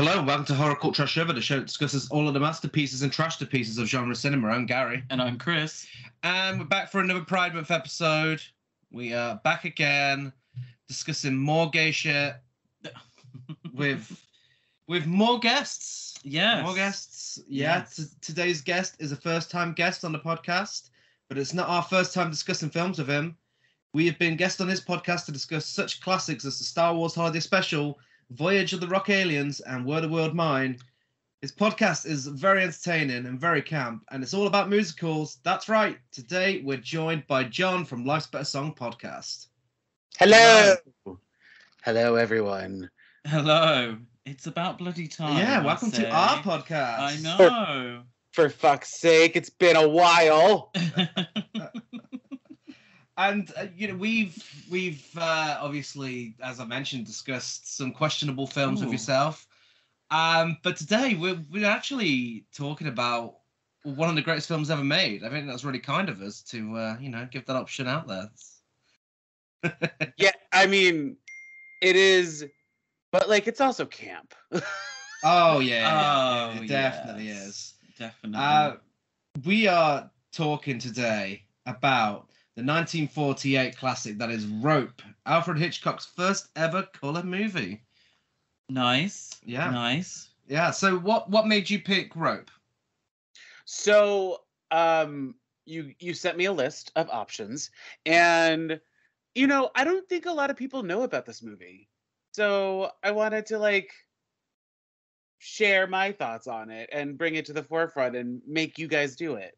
Hello and welcome to Horror Cult Trash Over, the show that discusses all of the masterpieces and trash pieces of genre cinema. I'm Gary. And I'm Chris. And we're back for another Pride Month episode. We are back again, discussing more gay shit with more guests. Yes. More guests. Yeah, Yes. Today's guest is a first-time guest on the podcast, but it's not our first time discussing films with him. We have been guests on this podcast to discuss such classics as the Star Wars Holiday Special, Voyage of the Rock Aliens, and Word of World Mine. His podcast is very entertaining and very camp, and it's all about musicals. That's right. Today we're joined by John from Life's Better Song podcast. Hello. Hello, everyone. Hello. It's about bloody time. Yeah, welcome to our podcast. I know. For fuck's sake, it's been a while. And we've obviously, as I mentioned, discussed some questionable films with yourself. But today we're actually talking about one of the greatest films ever made. I think that's really kind of us to give that option out there. Yeah, I mean, it is, but like it's also camp. Oh yeah, Oh, it definitely yes. is. Definitely. We are talking today about the 1948 classic that is Rope, Alfred Hitchcock's first ever color movie. Nice. Yeah. Nice. Yeah. So what made you pick Rope? So, you sent me a list of options, and I don't think a lot of people know about this movie. So I wanted to share my thoughts on it and bring it to the forefront and make you guys do it.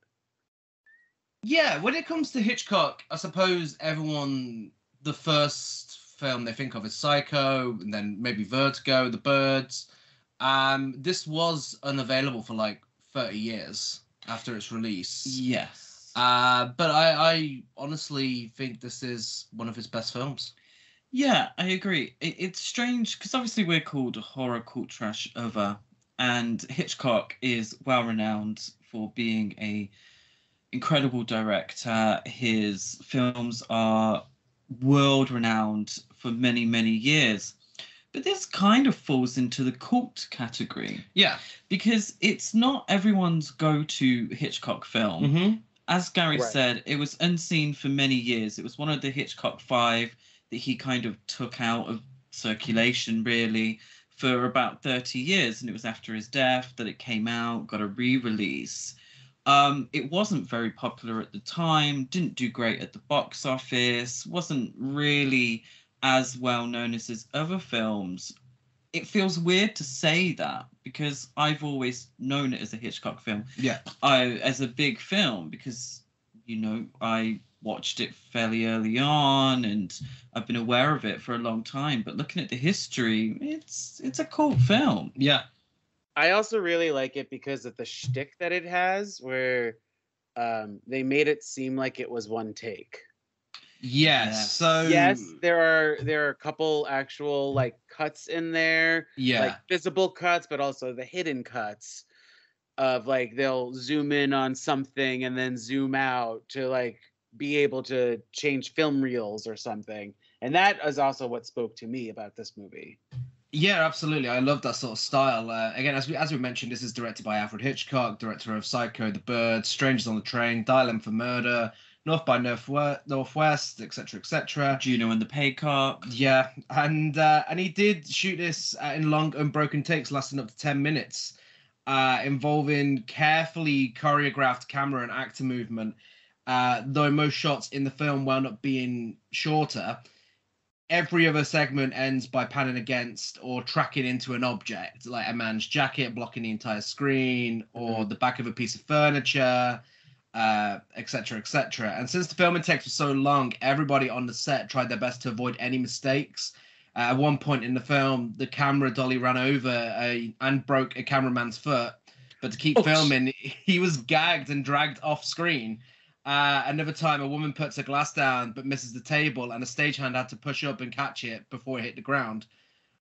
Yeah, when it comes to Hitchcock, I suppose the first film they think of is Psycho, and then maybe Vertigo, The Birds. This was unavailable for 30 years after its release. Yes. But I honestly think this is one of his best films. Yeah, I agree. It's strange because obviously we're called Horror Cult Trash Over, and Hitchcock is well renowned for being a incredible director. His films are world renowned for many, many years. But this kind of falls into the cult category. Yeah. Because it's not everyone's go-to Hitchcock film. Mm-hmm. As Gary Right. said, it was unseen for many years. It was one of the Hitchcock 5 that he kind of took out of circulation, really, for about 30 years. And it was after his death that it came out, got a re-release. It wasn't very popular at the time, didn't do great at the box office, wasn't really as well known as his other films. It feels weird to say that because I've always known it as a Hitchcock film. Yeah. As a big film because, I watched it fairly early on and I've been aware of it for a long time. But looking at the history, it's a cult film. Yeah. I also really like it because of the shtick that it has, where they made it seem like it was one take. Yes. Yeah. So Yes, there are a couple actual cuts in there, Yeah. visible cuts, but also the hidden cuts of they'll zoom in on something and then zoom out to be able to change film reels or something. And that is also what spoke to me about this movie. Yeah, absolutely. I love that sort of style. Again, as we mentioned, this is directed by Alfred Hitchcock, director of Psycho, The Birds, Strangers on the Train, Dial M for Murder, North by Northwest, etc., etc. Juno and the Paycock. Yeah, and he did shoot this in long, unbroken takes lasting up to 10 minutes, involving carefully choreographed camera and actor movement. Though most shots in the film wound up being shorter, every other segment ends by panning against or tracking into an object, like a man's jacket blocking the entire screen, or the back of a piece of furniture, etc., etc. And since the filming takes so long, everybody on the set tried their best to avoid any mistakes. At one point in the film, the camera dolly ran over and broke a cameraman's foot, but to keep filming, he was gagged and dragged off screen. Another time, a woman puts a glass down but misses the table, and a stagehand had to push up and catch it before it hit the ground.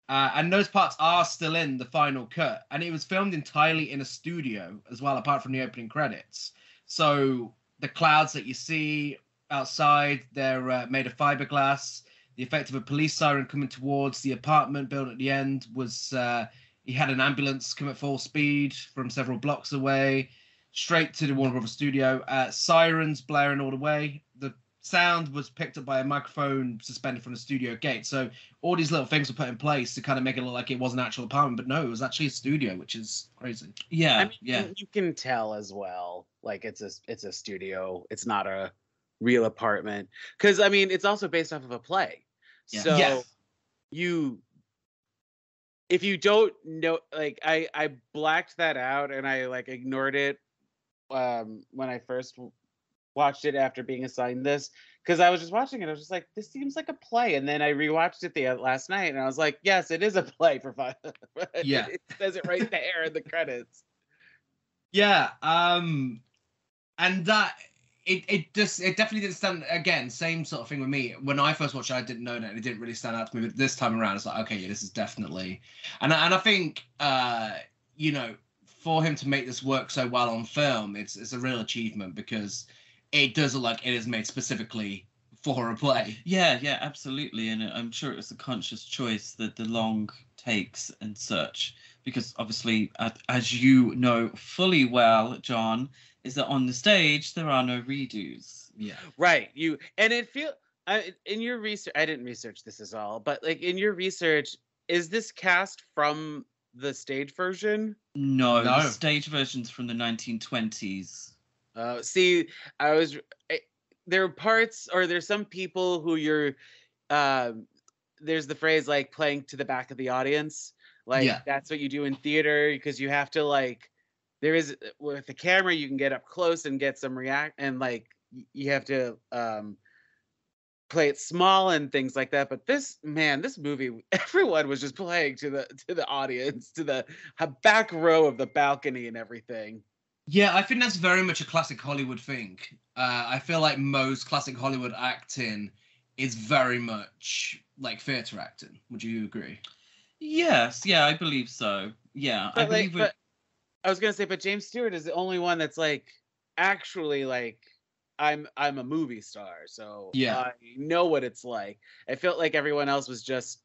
And those parts are still in the final cut. And it was filmed entirely in a studio as well, apart from the opening credits. So the clouds that you see outside, they're made of fiberglass. The effect of a police siren coming towards the apartment building at the end was He had an ambulance come at full speed from several blocks away, straight to the Warner Brothers studio. Sirens blaring all the way. The sound was picked up by a microphone suspended from the studio gate. So all these little things were put in place to kind of make it look like it was an actual apartment, but no, it was actually a studio, which is crazy. Yeah, I mean, yeah. you can tell as well. Like it's a studio. It's not a real apartment. Because I mean, it's also based off of a play. Yeah. So Yes. if you don't know, like I blacked that out and I like ignored it when I first watched it after being assigned this, because I was just watching it. I was just like, this seems like a play. And then I rewatched it last night and I was like, yes, it is a play for fun. Yeah. It says it right there in the credits. Yeah, and that it definitely didn't stand, again, same sort of thing with me. When I first watched it, I didn't know that, and it didn't really stand out to me. But this time around, it's like, okay, yeah, this is definitely, and I think you know, for him to make this work so well on film, it's a real achievement, because it does look like it is made specifically for a play. Yeah, absolutely. And I'm sure it was a conscious choice, that the long takes and such, because obviously, as you know fully well, John, is that on the stage there are no redos. Yeah. Right. In your research, I didn't research this at all, but like in your research, is this cast from the stage version? No, No. the stage version's from the 1920s. See, there are parts, or there's some people who there's the phrase like playing to the back of the audience. Like Yeah. that's what you do in theater, because you have to like, there is, with the camera, you can get up close and get some react, and like you have to play it small and things like that. But this movie, everyone was just playing to the audience, to the back row of the balcony and everything. Yeah, I think that's very much a classic Hollywood thing. I feel like most classic Hollywood acting is very much like theatre acting. Would you agree? Yes, yeah, I believe so. Yeah, I believe but I was gonna say, but James Stewart is the only one that's like actually like, I'm a movie star, so Yeah. I know what it's like. I felt like everyone else was just.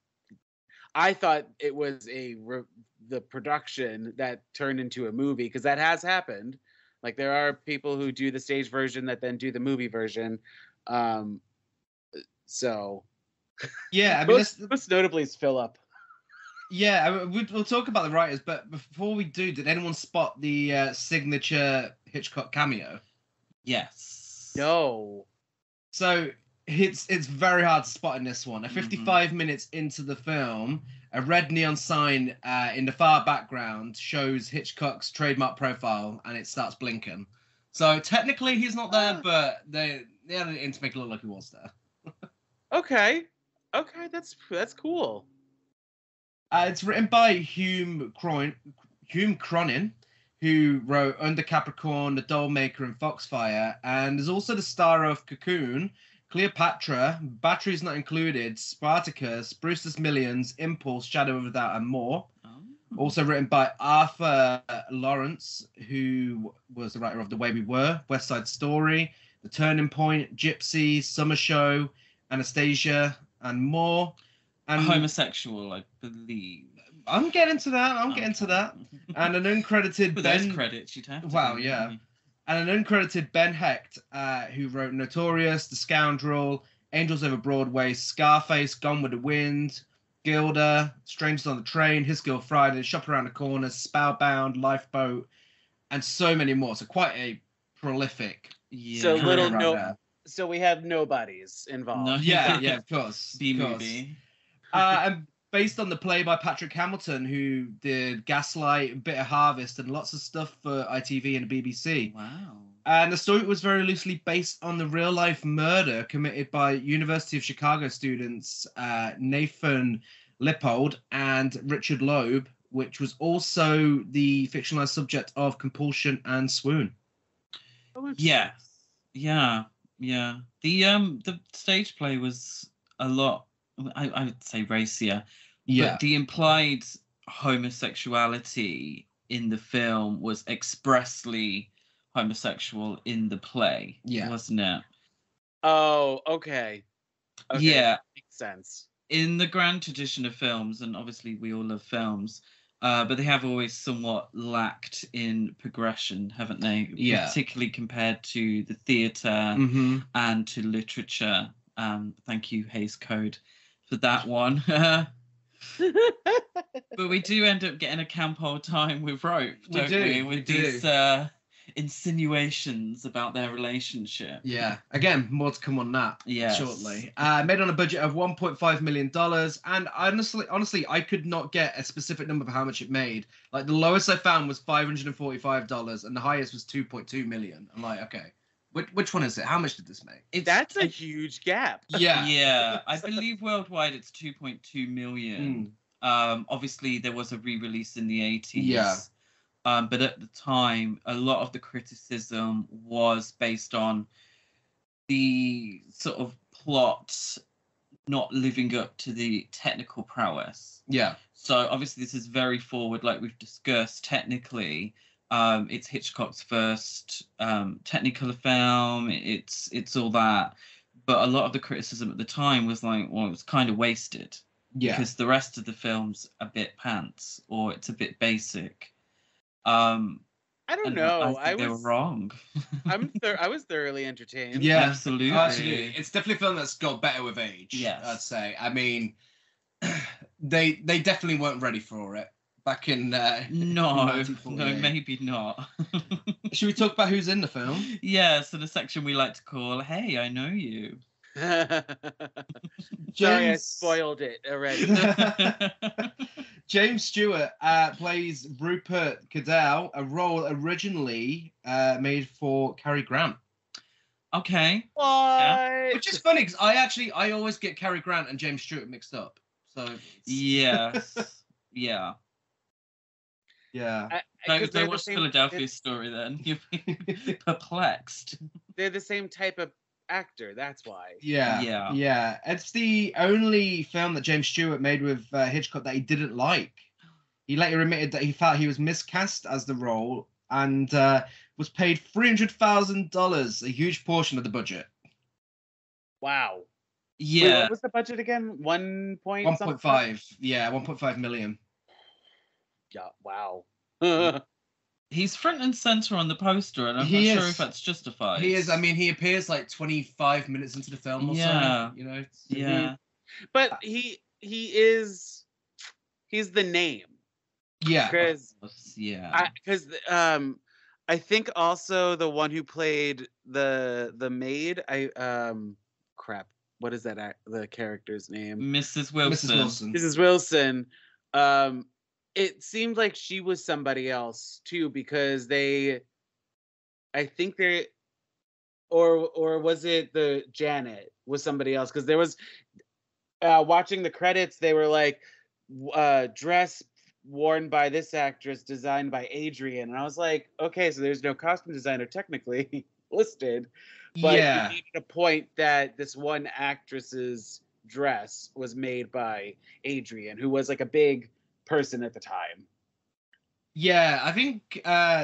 I thought it was the production that turned into a movie, because that has happened. Like there are people who do the stage version that then do the movie version. So Yeah, I mean, most notably is Philip. yeah, we'll talk about the writers, but before we do, did anyone spot the signature Hitchcock cameo? yes. No. So it's very hard to spot in this one. 55 minutes into the film, a red neon sign in the far background shows Hitchcock's trademark profile, and it starts blinking. So technically he's not there, but they added it in to make it look like he was there. Okay, that's cool. It's written by Hume Cronin, who wrote Under Capricorn, The Dollmaker, and Foxfire, and is also the star of Cocoon, Cleopatra, Batteries Not Included, Spartacus, Brewster's Millions, Impulse, Shadow of a Doubt, and more. Oh. Also written by Arthur Lawrence, who was the writer of The Way We Were, West Side Story, The Turning Point, Gypsy, Summer Show, Anastasia, and more. And Homosexual, I believe. I'm getting to that. And an uncredited With Ben. those credits, you'd have to. Wow, yeah. And an uncredited Ben Hecht, who wrote Notorious, The Scoundrel, Angels Over Broadway, Scarface, Gone with the Wind, Gilda, Strangers on the Train, His Girl Friday, Shop Around the Corner, Spellbound, Lifeboat, and so many more. So quite a prolific. Yeah. So little career right there. So we have nobodies involved. No. Yeah, of course. B of course. movie. And based on the play by Patrick Hamilton, who did Gaslight, Bitter Harvest, and lots of stuff for ITV and the BBC. Wow. And the story was very loosely based on the real-life murder committed by University of Chicago students Nathan Lippold and Richard Loeb, which was also the fictionalized subject of Compulsion and Swoon. Yeah. The stage play was a lot, I would say, racier. Yeah. But the implied homosexuality in the film was expressly homosexual in the play, wasn't it? Oh, okay. Yeah. Makes sense. In the grand tradition of films, and obviously we all love films, But they have always somewhat lacked in progression, haven't they? Yeah. Particularly compared to the theatre Mm-hmm. and to literature. Thank you, Hays Code, for that one. But we do end up getting a camp old time with Rope, don't we? With these insinuations about their relationship. Yeah. Again, more to come on that shortly. Made on a budget of $1.5 million. And honestly, I could not get a specific number for how much it made. Like, the lowest I found was $545 and the highest was $2.2 million. I'm like, okay, which one is it? How much did this make? That's a huge gap. Yeah. Yeah. I believe worldwide it's 2.2 million. Obviously, there was a re-release in the 80s. Yeah. But at the time, a lot of the criticism was based on the sort of plot not living up to the technical prowess. Yeah. So obviously, this is very forward, like we've discussed. Technically, it's Hitchcock's first technical film. It's all that. But a lot of the criticism at the time was like, well, it was kind of wasted. Yeah. Because the rest of the film's a bit pants or it's a bit basic. I don't know. I think they were wrong. I was thoroughly entertained. Yeah, absolutely. Absolutely. It's definitely a film that's got better with age. Yes. I'd say. I mean, they definitely weren't ready for it back in. No, maybe not. Should we talk about who's in the film? Yeah, so the section we like to call "Hey, I Know You." Sorry, I spoiled it already. James Stewart plays Rupert Cadell, a role originally made for Cary Grant. Okay. What? Yeah. Which is funny because I always get Cary Grant and James Stewart mixed up. So yes, yeah. Yeah. Don't watch Philadelphia Story then. You'll be perplexed. They're the same type of actor, that's why. Yeah. It's the only film that James Stewart made with Hitchcock that he didn't like. He later admitted that he felt he was miscast as the role and was paid $300,000, a huge portion of the budget. Wow. Yeah. Wait, what was the budget again? 1.5. Yeah, 1.5 million. Yeah. Wow. He's front and center on the poster, and I'm not sure if that's justified. He is. I mean, he appears like 25 minutes into the film or so. You know. Yeah. But he's the name. Yeah. Because I think also the one who played the maid. Crap. What is that? The character's name? Mrs. Wilson. Mrs. Wilson. It seemed like she was somebody else too, because or was it the Janet was somebody else? Because there was watching the credits, they were like dress worn by this actress, designed by Adrian, and I was like, okay, so there's no costume designer technically listed, but you needed a point that this one actress's dress was made by Adrian, who was like a big person at the time. Yeah, I think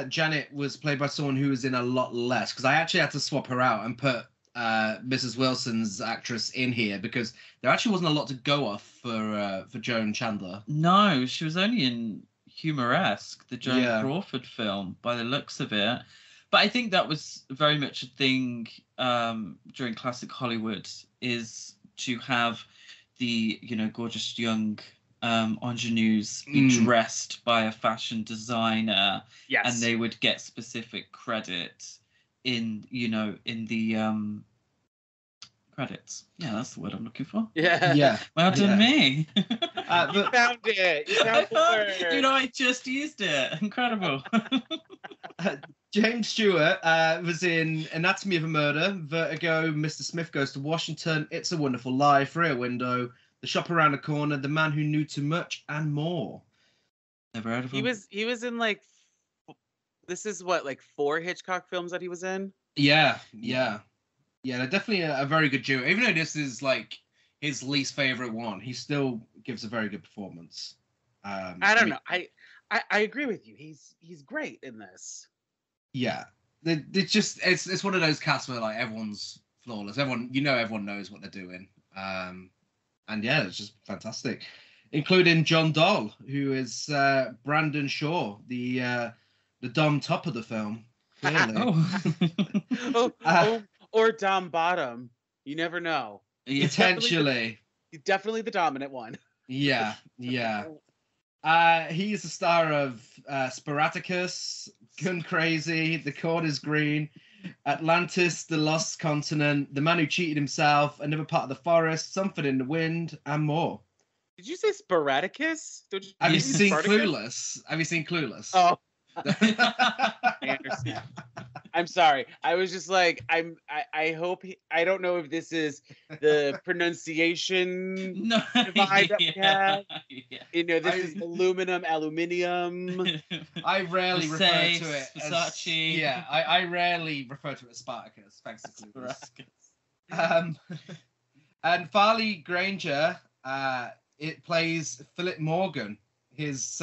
Janet was played by someone who was in a lot less, because I actually had to swap her out and put Mrs. Wilson's actress in here because there actually wasn't a lot to go off for Joan Chandler. No, she was only in Humoresque, the Joan Crawford film, by the looks of it. But I think that was very much a thing during classic Hollywood, is to have the gorgeous young ingenues be dressed by a fashion designer, and they would get specific credit in the credits. Yeah, that's the word I'm looking for. Yeah. Well done, me. You found it. I just used it. Incredible. James Stewart was in Anatomy of a Murder, Vertigo, Mr. Smith Goes to Washington, It's a Wonderful Life, Rear Window, The Shop Around the Corner, The Man Who Knew Too Much, and more. Never heard of him. He was in this is what, 4 Hitchcock films that he was in? Yeah, they're definitely a very good duo. Even though this is his least favorite one, he still gives a very good performance. I don't know. I agree with you. He's great in this. Yeah, it's one of those casts where everyone's flawless. Everyone knows what they're doing. And yeah, it's just fantastic. including John Doll, who is Brandon Shaw, the Dom top of the film. Clearly. Or Dom Bottom. You never know. Yeah. Potentially. He's definitely the dominant one. Yeah. He's the star of Spartacus, Gun Crazy, The Cord is Green, Atlantis, The Lost Continent, The Man Who Cheated Himself, Another Part of the Forest, Something in the Wind, and more. Did you say Sporadicus? Have you seen Spartacus? Clueless? Oh. I understand. I'm sorry. I was just like, I hope I don't know if this is the pronunciation divide that we have. Yeah. You know, this is aluminium. I rarely refer Versace, to it as Versace. Yeah, I rarely refer to it as Spartacus, thanks to Clueless. And Farley Granger, it plays Philip Morgan, his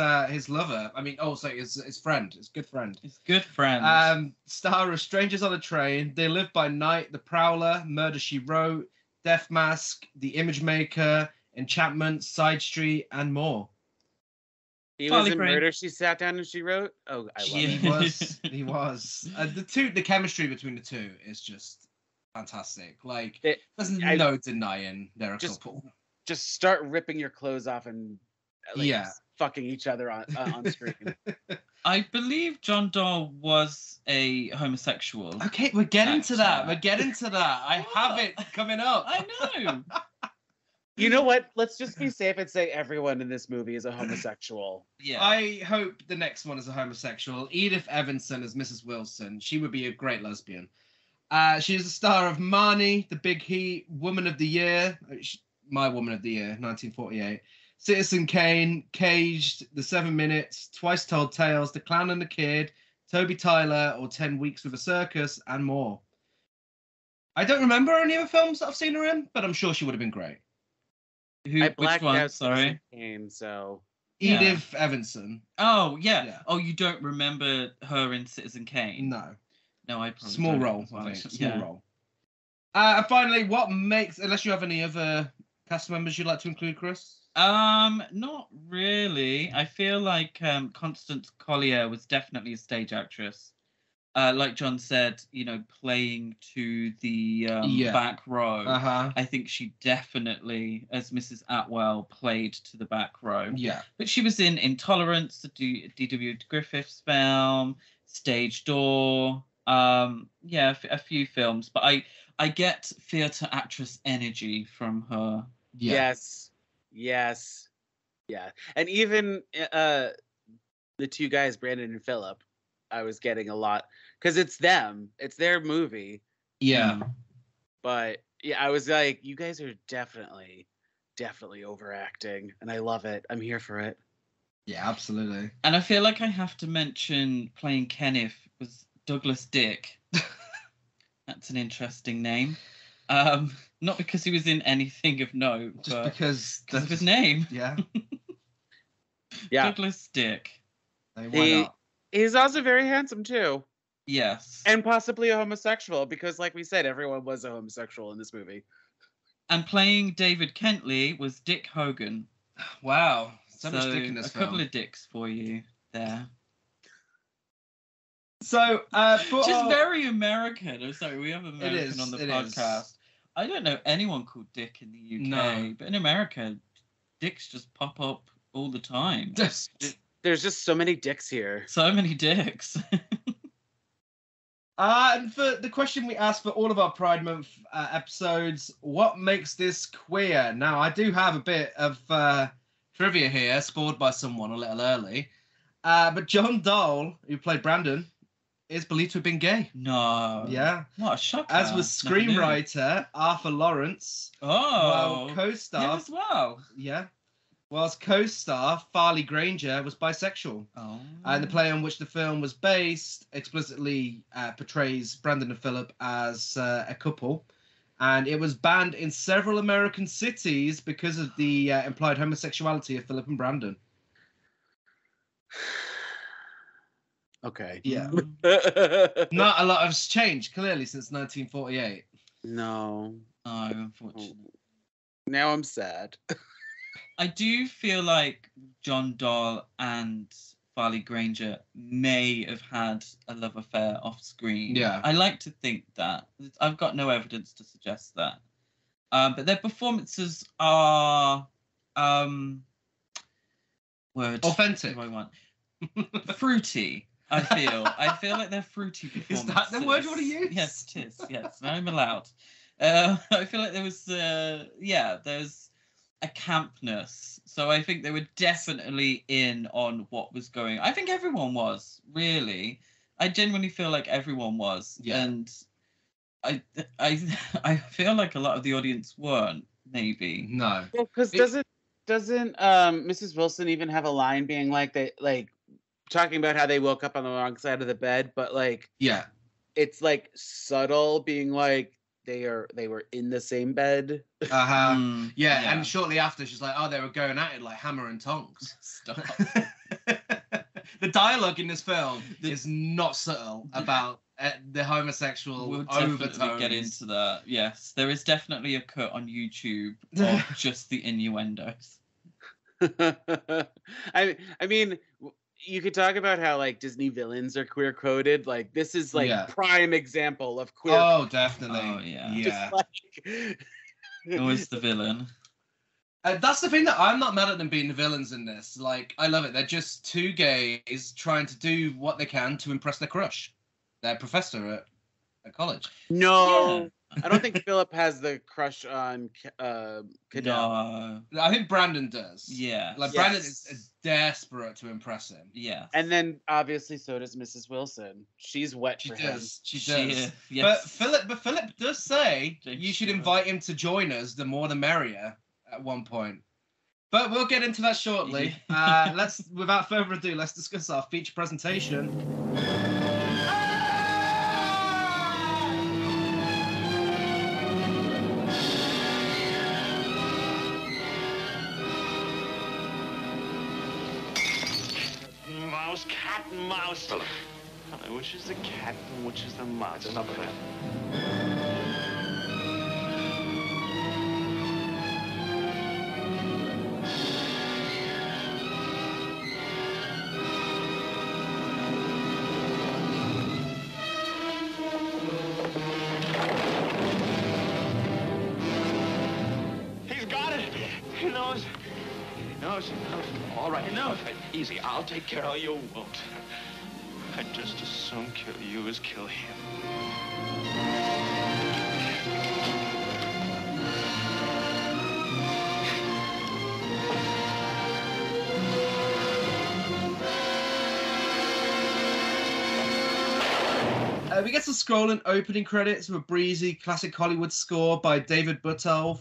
lover. I mean, his friend, his good friend. His good friend. Star of Strangers on a Train, They Live by Night, The Prowler, Murder, She Wrote, Death Mask, The Image Maker, Enchantment, Side Street, and more. He was in Murder, She Sat Down and She Wrote. Oh, I love it. He was. The chemistry between the two is just fantastic. Like, there's no denying they're a couple. Just start ripping your clothes off and fucking each other on screen. I believe John Doll was a homosexual. Okay, we're getting to that. I have it coming up. I know. You know what? Let's just be safe and say everyone in this movie is a homosexual. Yeah. I hope the next one is a homosexual. Edith Evanson as Mrs. Wilson. She would be a great lesbian. She is the star of Marnie, The Big Heat, Woman of the Year, my Woman of the Year, 1948. Citizen Kane, Caged, The 7 Minutes, Twice Told Tales, The Clown and the Kid, Toby Tyler, or 10 Weeks with a Circus, and more. I don't remember any other films that I've seen her in, but I'm sure she would have been great. Which one? Sorry. Kane, so Edith Evanson. Oh, yeah. Oh, you don't remember her in Citizen Kane? No, I probably small don't role. as well. I think. Small role. And finally, what makes, unless you have any other cast members you'd like to include, Chris? Not really. I feel like Constance Collier was definitely a stage actress. Like John said, playing to the back row. I think she definitely, as Mrs. Atwell, played to the back row. Yeah. But she was in Intolerance, the D.W. Griffiths film, Stage Door. A few films. But I get theatre actress energy from her. Yeah. Yes. Yeah. And even the two guys, Brandon and Philip, I was getting a lot because it's them. It's their movie. Yeah. But yeah, I was like, you guys are definitely overacting, and I love it. I'm here for it. Yeah, absolutely. And I feel like I have to mention playing Kenneth was Douglas Dick. That's an interesting name. Not because he was in anything of note, just because of his name. Yeah. Yeah. Douglas Dick. Why not? He's also very handsome too. Yes. And possibly a homosexual, because like we said, everyone was a homosexual in this movie. And playing David Kentley was Dick Hogan. Wow. So much dick in this film. A couple of dicks for you there. So, which is very American. I'm sorry, we have American on the podcast. Is. I don't know anyone called Dick in the UK, no. But in America, dicks just pop up all the time. There's just so many dicks here. So many dicks. And for the question we asked for all of our Pride Month episodes, what makes this queer? Now, I do have a bit of trivia here, spoiled by someone a little early. But John Doll, who played Brandon, is believed to have been gay. No. Yeah. What a shocker. As was screenwriter Arthur Lawrence. Oh. While co-star. Him as well. Yeah. Whilst co-star Farley Granger was bisexual. Oh. And the play on which the film was based explicitly portrays Brandon and Philip as a couple. And it was banned in several American cities because of the implied homosexuality of Philip and Brandon. Okay. Yeah. Not a lot has changed, clearly, since 1948. No. No, unfortunately. Now I'm sad. I do feel like John Dahl and Farley Granger may have had a love affair off screen. Yeah. I like to think that. I've got no evidence to suggest that. But their performances are Authentic. What do I want? Fruity. I feel like they're fruity Is performances. that the word you want to use? Yes, it is. Yes, I'm allowed. I feel like there was there's a campness. So I think they were definitely in on what was going. I think everyone was, really. I genuinely feel like everyone was. Yeah. And I feel like a lot of the audience weren't, maybe. No. Well, because doesn't Mrs. Wilson even have a line being like they like talking about how they woke up on the wrong side of the bed, but like Yeah. it's like subtle, being like they were in the same bed. Uh-huh. Yeah, and shortly after, she's like, oh, they were going at it like hammer and tongs. Stop. The dialogue in this film is not subtle about the homosexual We'll overtones. definitely get into that. Yes, there is definitely a cut on YouTube of just the innuendos. I mean, you could talk about how like Disney villains are queer coded. Like this is like Yeah. prime example of queer. Oh, definitely. Oh, yeah. Yeah. Just like, Always the villain. That's the thing that I'm not mad at them being the villains in this. Like, I love it. They're just two gays trying to do what they can to impress their crush, their professor at college. no, I don't think Philip has the crush on Cadell. No. I think Brandon does. Yeah. Like, Yes. Brandon is desperate to impress him. Yeah. And then obviously so does Mrs. Wilson. She's wet She for him. does. She does. Yes. But Philip does say James you should Stewart. invite him to join us. The more, the merrier. At one point, but we'll get into that shortly. Let's, without further ado, let's discuss our feature presentation. Mouse, cat and mouse. Philip. Which is the cat and which is the mouse? Enough of that. He's got it. He knows. He knows. He knows. All right, He knows. easy. I'll take care No, of you won't. I'd just as soon kill you as kill him. We get some scrolling opening credits with a breezy classic Hollywood score by David Buttolph.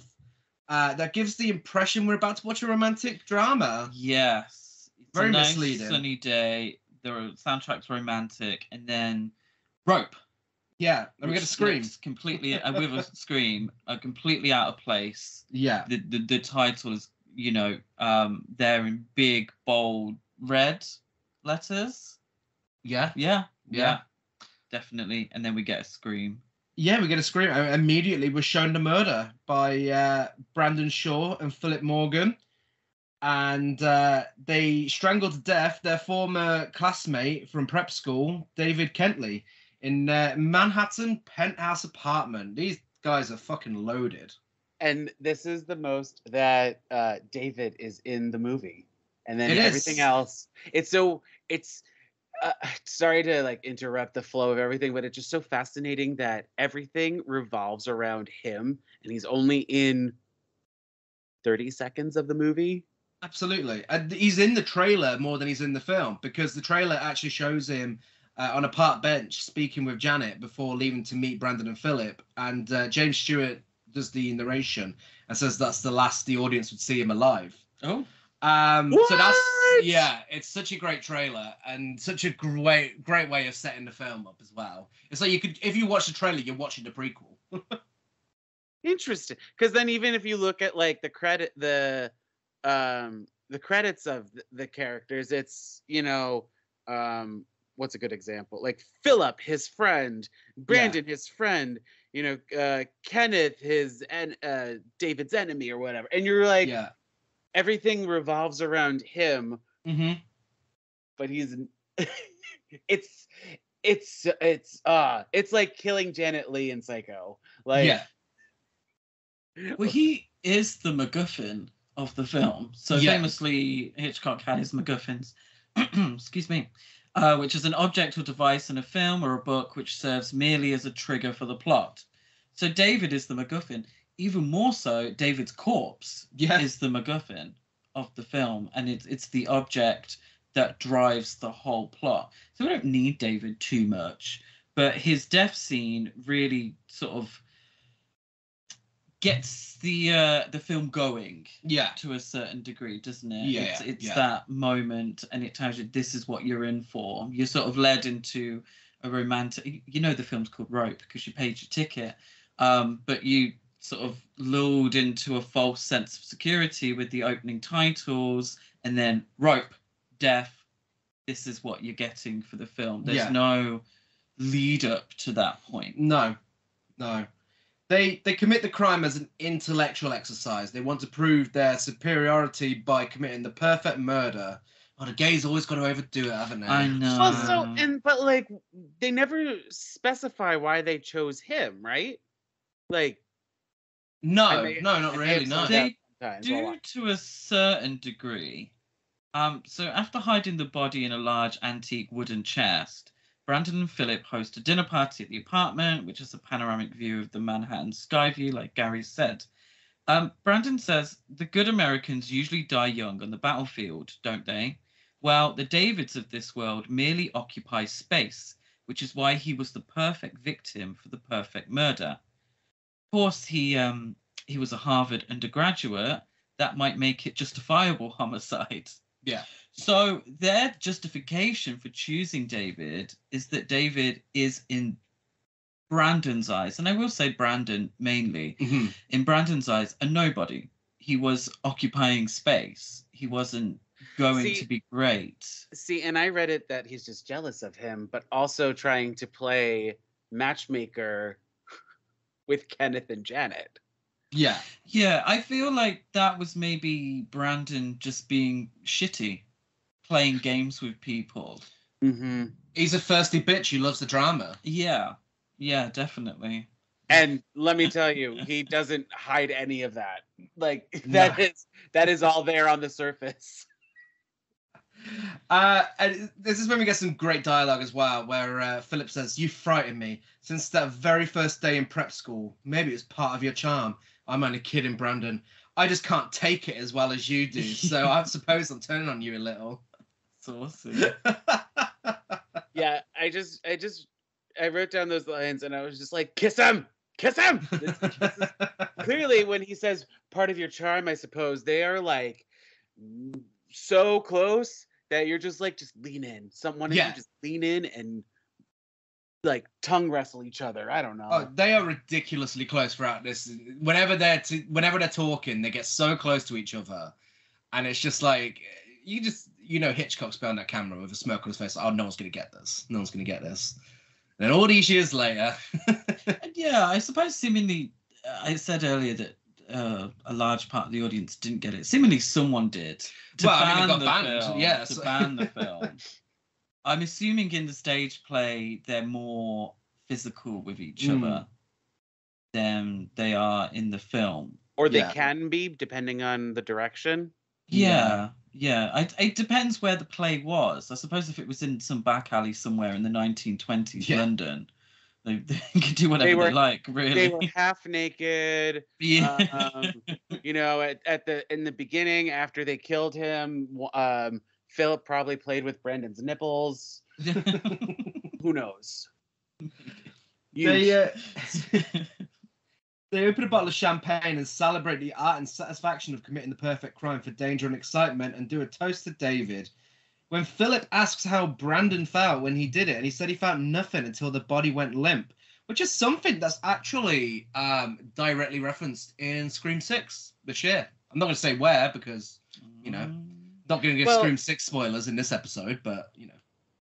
That gives the impression we're about to watch a romantic drama. Yes. It's Very a nice misleading. sunny day. The soundtrack's romantic, and then rope. Yeah, and we get a which scream. looks completely with a scream, completely out of place. Yeah, The title is, there in big bold red letters. yeah, Yeah, definitely. And then we get a scream. yeah. We get a scream. Immediately, we're shown the murder by Brandon Shaw and Philip Morgan, and they strangled to death their former classmate from prep school, David Kentley, in Manhattan penthouse apartment. These guys are fucking loaded. And this is the most that David is in the movie, and then It is. everything else. It's sorry to like interrupt the flow of everything, but it's just so fascinating that everything revolves around him, and he's only in 30 seconds of the movie. Absolutely. He's in the trailer more than he's in the film, because the trailer actually shows him on a park bench speaking with Janet before leaving to meet Brandon and Philip. And James Stewart does the narration and says that's the last the audience would see him alive. Oh, So that's, What? yeah, it's such a great trailer and such a great way of setting the film up as well. It's like you could, if you watch the trailer, you're watching the prequel. Interesting, because then even if you look at like the credits of the characters, it's what's a good example? Like Philip, his friend, Brandon, his friend, Kenneth, his David's enemy or whatever, and you're like, Yeah. everything revolves around him, Mm-hmm. but he's it's like killing Janet Leigh in Psycho. Like, Yeah. Well, he is the MacGuffin of the film. So Yeah. famously, Hitchcock had his MacGuffins, excuse me, which is an object or device in a film or a book which serves merely as a trigger for the plot. So David is the MacGuffin. Even more so, David's corpse Yeah. is the MacGuffin of the film, and it's the object that drives the whole plot. So we don't need David too much, but his death scene really sort of gets the film going Yeah. to a certain degree, doesn't it? Yeah, It's yeah. that moment, and it tells you this is what you're in for. You're sort of led into a romantic. You know the film's called Rope because you paid your ticket, but you sort of lulled into a false sense of security with the opening titles, and then Rope, death. This is what you're getting for the film. There's Yeah. no lead up to that point. No. They commit the crime as an intellectual exercise. They want to prove their superiority by committing the perfect murder. Oh, the gays always got to overdo it, haven't they? I know. also, but like they never specify why they chose him, right? Like, No, I may- no, not I may really. have No. zoned They out sometimes while do watching. to a certain degree. So after hiding the body in a large antique wooden chest, Brandon and Philip host a dinner party at the apartment, which is a panoramic view of the Manhattan skyview, like Gary said. Brandon says the good Americans usually die young on the battlefield, don't they? Well, the Davids of this world merely occupy space, which is why he was the perfect victim for the perfect murder. Of course, he was a Harvard undergraduate. That might make it justifiable homicide. Yeah. So their justification for choosing David is that David is, in Brandon's eyes, and I will say Brandon mainly, Mm-hmm. in Brandon's eyes, a nobody. He was occupying space. He wasn't going See- to be great. See, and I read it that he's just jealous of him, but also trying to play matchmaker with Kenneth and Janet. Yeah. Yeah, I feel like that was maybe Brandon just being shitty, playing games with people. Mm-hmm. He's a thirsty bitch who loves the drama. Yeah, definitely. And let me tell you, he doesn't hide any of that. Like No. that is all there on the surface. And this is when we get some great dialogue as well, where Philip says, "You frightened me since that very first day in prep school. Maybe it's part of your charm. I'm only kidding, Brandon. I just can't take it as well as you do. So I suppose I'm turning on you a little." It's awesome. Yeah, I wrote down those lines and I was just like, kiss him! Kiss him! Clearly, when he says part of your charm, I suppose, they are like so close that you're just like, just lean in. Someone Yeah. you just lean in and like tongue wrestle each other. I don't know. Oh, they are ridiculously close throughout this. Whenever they're talking, they get so close to each other, and it's just like Hitchcock's behind that camera with a smirk on his face. Like, oh, no one's gonna get this. No one's gonna get this. And then all these years later, And yeah, I suppose seemingly, I said earlier that a large part of the audience didn't get it. Seemingly someone did. To Well, I mean, ban it got the banned, film, yeah, to so- ban the film. I'm assuming in the stage play they're more physical with each other than they are in the film. Or they yeah. can be, depending on the direction. Yeah. It depends where the play was. I suppose if it was in some back alley somewhere in the 1920s Yeah. London, they could do whatever they were- like, really. They were half naked. Yeah. You know, in the beginning, after they killed him, Philip probably played with Brandon's nipples. Who knows? They open a bottle of champagne and celebrate the art and satisfaction of committing the perfect crime for danger and excitement, and do a toast to David. When Philip asks how Brandon felt when he did it, and he said he felt nothing until the body went limp, which is something that's actually directly referenced in Scream 6 this year. I'm not going to say where because, not going to give Well- Scream 6 spoilers in this episode, but,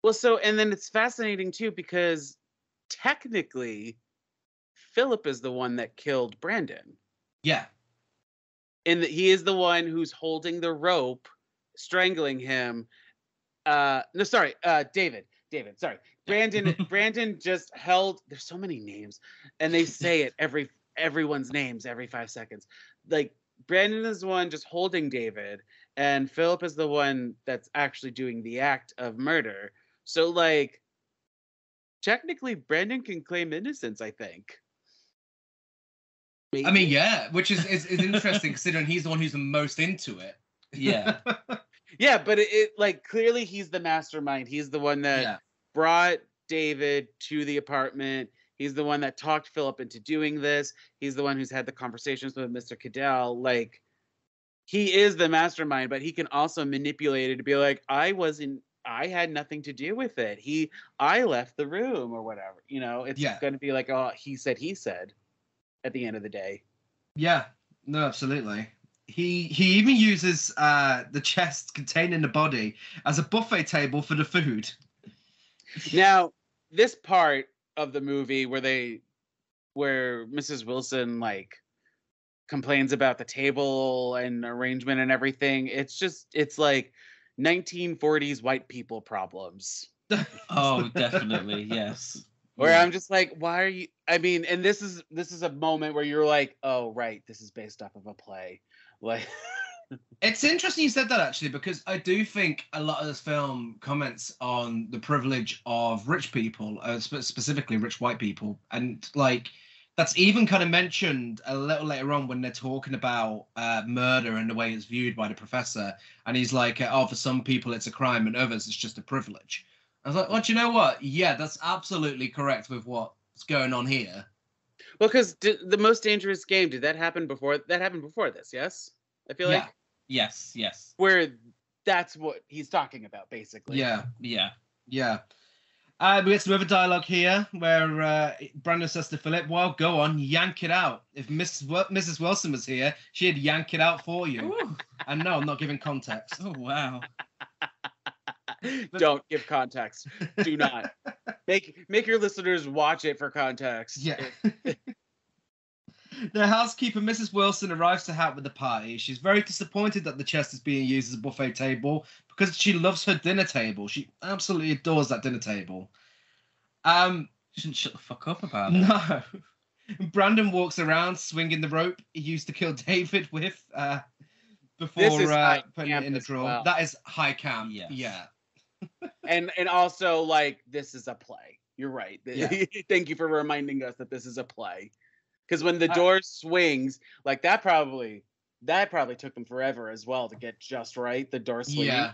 Well, so, and then it's fascinating too, because technically, Philip is the one that killed Brandon. Yeah. he is the one who's holding the rope, strangling him. No, sorry, David, sorry. Brandon just held, there's so many names, and they say it everyone's names every 5 seconds. Like, Brandon is the one just holding David, and Philip is the one that's actually doing the act of murder. So, like, technically, Brandon can claim innocence, I think. I mean, yeah, which is interesting considering he's the one who's the most into it. Yeah. Yeah, but it like, clearly he's the mastermind. He's the one that brought David to the apartment. He's the one that talked Philip into doing this. He's the one who's had the conversations with Mr. Cadell. Like, he is the mastermind, but he can also manipulate it to be like, I had nothing to do with it. I left the room or whatever. You know, it's going to be like, oh, he said at the end of the day. Yeah, no, absolutely. He even uses the chest containing the body as a buffet table for the food. Now, this part of the movie where Mrs. Wilson like complains about the table and arrangement and everything, it's like 1940s white people problems. Oh, definitely, yes. Where I'm just like, why are you? I mean, and this is a moment where you're like, oh right, this is based off of a play. Like, it's interesting you said that, actually, because I do think a lot of this film comments on the privilege of rich people, specifically rich white people, and like that's even kind of mentioned a little later on when they're talking about murder and the way it's viewed by the professor, and he's like, oh, for some people it's a crime and others it's just a privilege. I was like, well, do you know what? Yeah, that's absolutely correct with what's going on here. Well, because the Most Dangerous Game, did that happen before? That happened before this, yes? I feel like. Yes. Where that's what he's talking about, basically. Yeah. We get some other dialogue here where Brandon says to Philip, well, go on, yank it out. If Mrs. Wilson was here, she'd yank it out for you. Ooh. And no, I'm not giving context. Oh, wow. Don't give context. Do not. Make your listeners watch it for context. Yeah. The housekeeper, Mrs. Wilson, arrives to help with the party. She's very disappointed that the chest is being used as a buffet table because she loves her dinner table. She absolutely adores that dinner table. She shouldn't shut the fuck up about it. No. Brandon walks around swinging the rope he used to kill David with before putting it in the drawer. Well. That is high camp. Yes. Yeah. And also, like, this is a play. You're right. Yeah. Thank you for reminding us that this is a play. Because when the door swings, like, that probably took them forever as well to get just right. The door swinging. Yeah.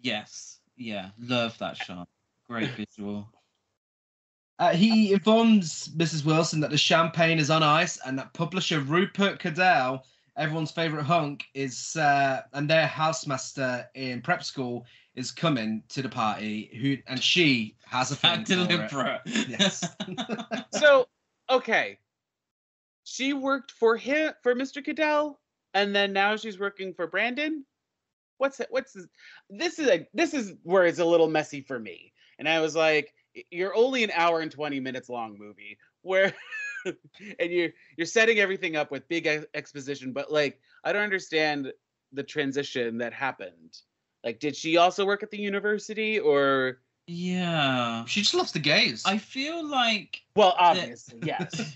Yes. Yeah. Love that shot. Great visual. He informs Mrs. Wilson that the champagne is on ice and that publisher Rupert Cadell, everyone's favorite hunk, is and their housemaster in prep school is coming to the party. And she has a thing for it. Yes. So, okay. She worked for Mr. Cadell, and then now she's working for Brandon. This is where it's a little messy for me. And I was like, you're only an hour and 20 minutes long movie where and you're setting everything up with big exposition, but like, I don't understand the transition that happened. Like, did she also work at the university, or? Yeah. She just loves the gays. I feel like... Well, obviously, yes.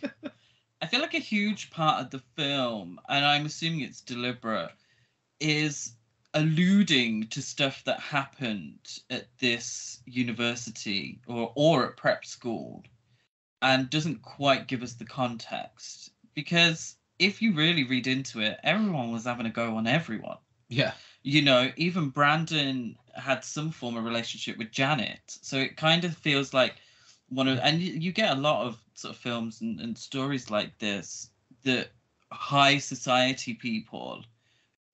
I feel like a huge part of the film, and I'm assuming it's deliberate, is alluding to stuff that happened at this university or at prep school, and doesn't quite give us the context. Because if you really read into it, everyone was having a go on everyone. Yeah. You know, even Brandon had some form of relationship with Janet. So it kind of feels like and you get a lot of sort of films and stories like this, that high society people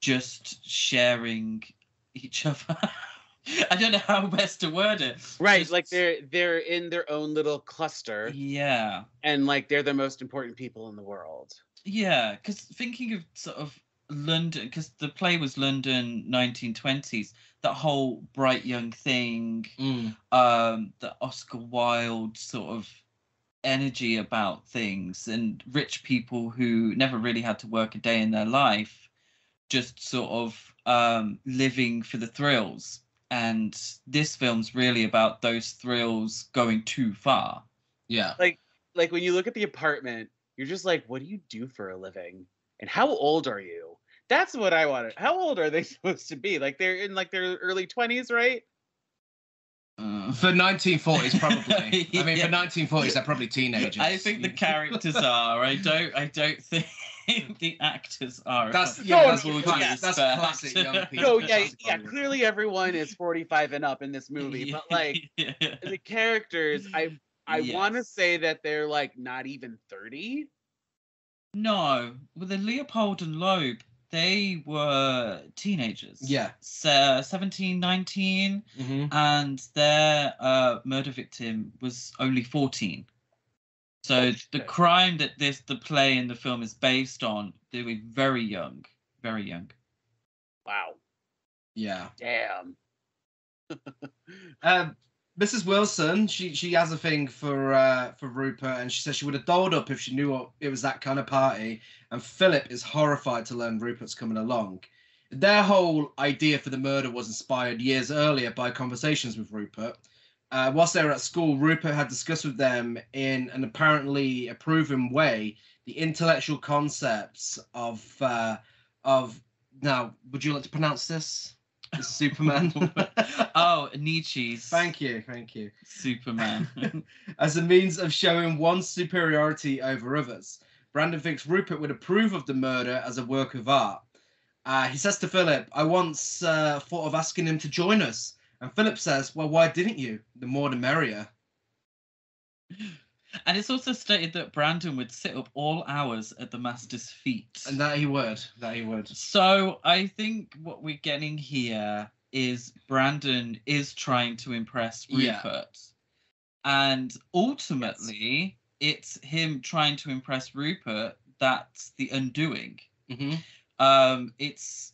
just sharing each other. I don't know how best to word it. Right, just, like they're in their own little cluster. Yeah. And like they're the most important people in the world. Yeah, because thinking of sort of London, because the play was London 1920s, that whole bright young thing, the Oscar Wilde sort of energy about things, and rich people who never really had to work a day in their life just sort of living for the thrills. And this film's really about those thrills going too far. Yeah. Like when you look at the apartment, you're just like, what do you do for a living? And how old are you? That's what I wanted. How old are they supposed to be? Like they're in like their early 20s, right? For 1940s, probably. I mean, Yeah. for 1940s, they're probably teenagers. I think the characters are. I don't think the actors are. That's With yeah, all that's, due that's respect. classic young people. So yeah, Classic yeah. Hollywood. Clearly, everyone is 45 and up in this movie, but like Yeah. the characters, I want to Yes. say that they're like not even 30. No, with the Leopold and Loeb, they were teenagers. Yeah. So 17, 19, Mm-hmm. and their murder victim was only 14. So Oh, the shit. crime that the play and the film is based on, they were very young, very young. Wow. Yeah. Damn. Mrs. Wilson, she has a thing for Rupert, and she says she would have dolled up if she knew it was that kind of party. And Philip is horrified to learn Rupert's coming along. Their whole idea for the murder was inspired years earlier by conversations with Rupert. Whilst they were at school, Rupert had discussed with them in an apparently approving way the intellectual concepts of now. Would you like to pronounce this? Superman. Oh, Nietzsche's Thank you. Superman. As a means of showing one's superiority over others. Brandon thinks Rupert would approve of the murder as a work of art. He says to Philip, I once thought of asking him to join us. And Philip says, well, why didn't you? The more the merrier. And it's also stated that Brandon would sit up all hours at the master's feet. And that he would. So I think what we're getting here is Brandon is trying to impress Yeah. Rupert. And ultimately, it's him trying to impress Rupert that's the undoing. Mm-hmm. It's,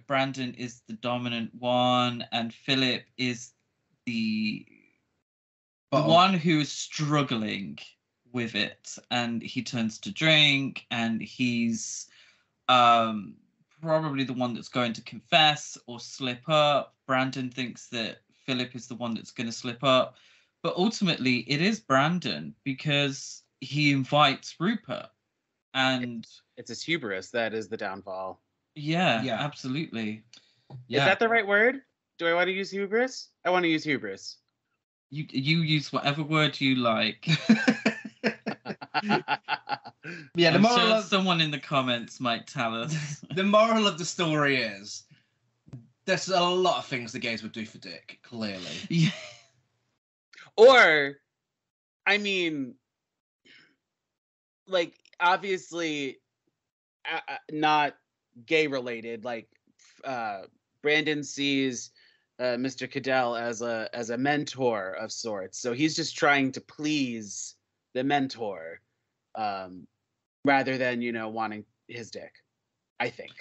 Brandon is the dominant one, and Philip is the one who is struggling with it, and he turns to drink, and he's probably the one that's going to confess or slip up. Brandon thinks that Philip is the one that's going to slip up, but ultimately it is Brandon because he invites Rupert, and It's his hubris that is the downfall. yeah, Yeah. absolutely. Yeah. Is that the right word? Do I want to use hubris? I want to use hubris. You use whatever word you like. Yeah, the I'm moral sure of someone in the comments might tell us. the moral of the story is there's a lot of things the gays would do for Dick, clearly. Yeah. Or, I mean, like, obviously, not gay related. Like, Brandon sees Mr. Cadell as a mentor of sorts, so he's just trying to please the mentor, rather than wanting his dick, I think.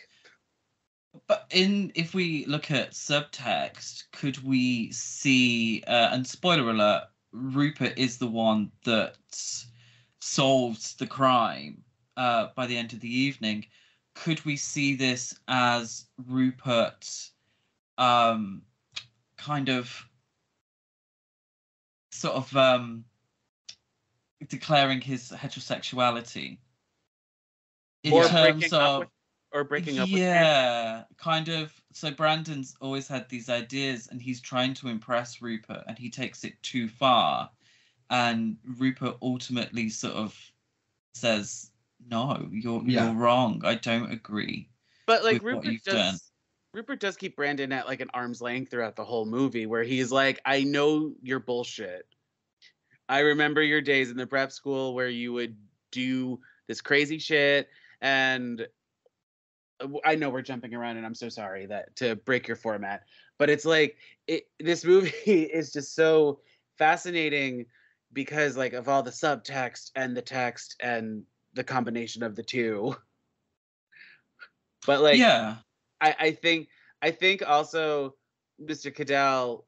But if we look at subtext, could we see, and spoiler alert, Rupert is the one that solves the crime by the end of the evening. Could we see this as Rupert kind of sort of declaring his heterosexuality in Or terms breaking up of with- Or breaking up with yeah, kind of. So Brandon's always had these ideas, and he's trying to impress Rupert, and he takes it too far, and Rupert ultimately sort of says, "No, you're wrong. I don't agree." But like with what you've done. Rupert does keep Brandon at like an arm's length throughout the whole movie, where he's like, I know you're bullshit. I remember your days in the prep school where you would do this crazy shit, and I know we're jumping around, and I'm so sorry to break your format, but it's like this movie is just so fascinating because like of all the subtext and the text and the combination of the two. But like, Yeah, I think also Mr. Cadell,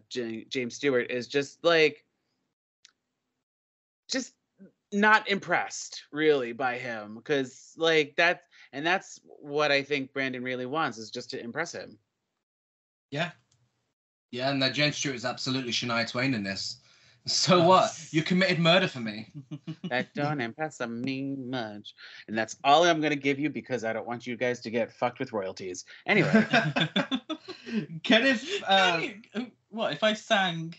James Stewart is just not impressed really by him, because like that's what I think Brandon really wants, is just to impress him. Yeah. Yeah, and that Jane Stewart is absolutely Shania Twain in this. So what? You committed murder for me. That don't impress me much. And that's all I'm going to give you, because I don't want you guys to get fucked with royalties. Anyway. Kenneth, what if I sang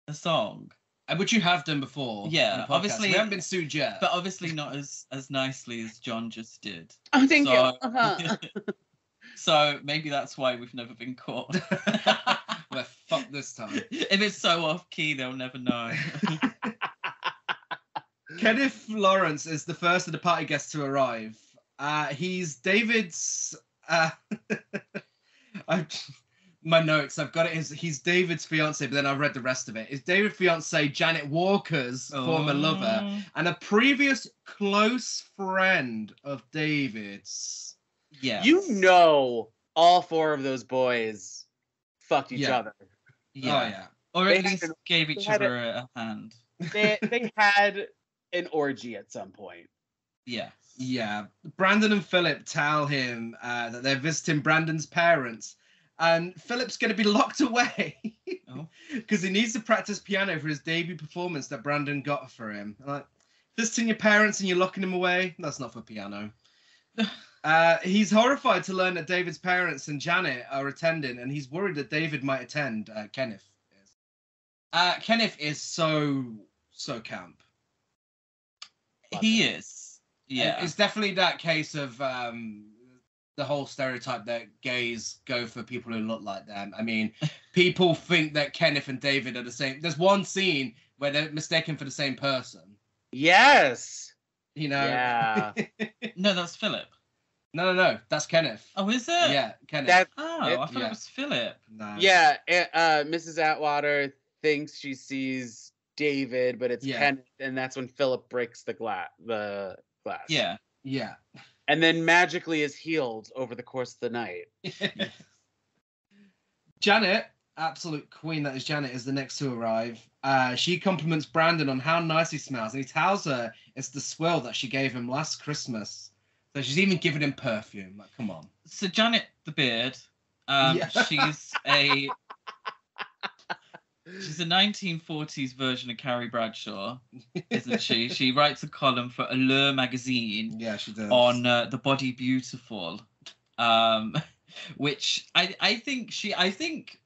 a song? which you have done before. Yeah, on the podcast. obviously- We haven't been sued yet. But obviously not as nicely as John just did. Oh, thank you. So- Uh-huh. So maybe that's why we've never been caught. Well, fuck this time. If it's so off key, they'll never know. Kenneth Lawrence is the first of the party guests to arrive. He's David's. My notes, I've got it. He's David's fiance, but then I've read the rest of it. It's David's fiance, Janet Walker's former lover, and a previous close friend of David's. Yeah. You know, all four of those boys fucked each Yeah. other. Yeah. Oh, yeah. Or They at had least an- gave each they had other a hand. They had an orgy at some point. Yeah. Yeah. Brandon and Philip tell him that they're visiting Brandon's parents, and Philip's going to be locked away Oh. because he needs to practice piano for his debut performance that Brandon got for him. Like, visiting your parents and you're locking him away? That's not for piano. He's horrified to learn that David's parents and Janet are attending, and he's worried that David might attend. Kenneth is. Kenneth is so camp. He is. Yeah. It's definitely that case of the whole stereotype that gays go for people who look like them. I mean, people think that Kenneth and David are the same. There's one scene where they're mistaken for the same person. Yes. You know? Yeah. No, that's Philip. No. That's Kenneth. Oh, is it? Uh, Yeah, Kenneth. That Oh, I thought Yeah. it was Philip. No. yeah. Mrs. Atwater thinks she sees David, but it's Yeah. Kenneth, and that's when Philip breaks the glass. Yeah. Yeah. And then magically is healed over the course of the night. Janet, absolute queen that is Janet, is the next to arrive. She compliments Brandon on how nice he smells, and he tells her it's the swill that she gave him last Christmas. So she's even giving him perfume. Like, come on. So Janet the Beard, Yeah. she's a 1940s version of Carrie Bradshaw, isn't she? She writes a column for Allure magazine Yeah, she does. on the body beautiful, which I think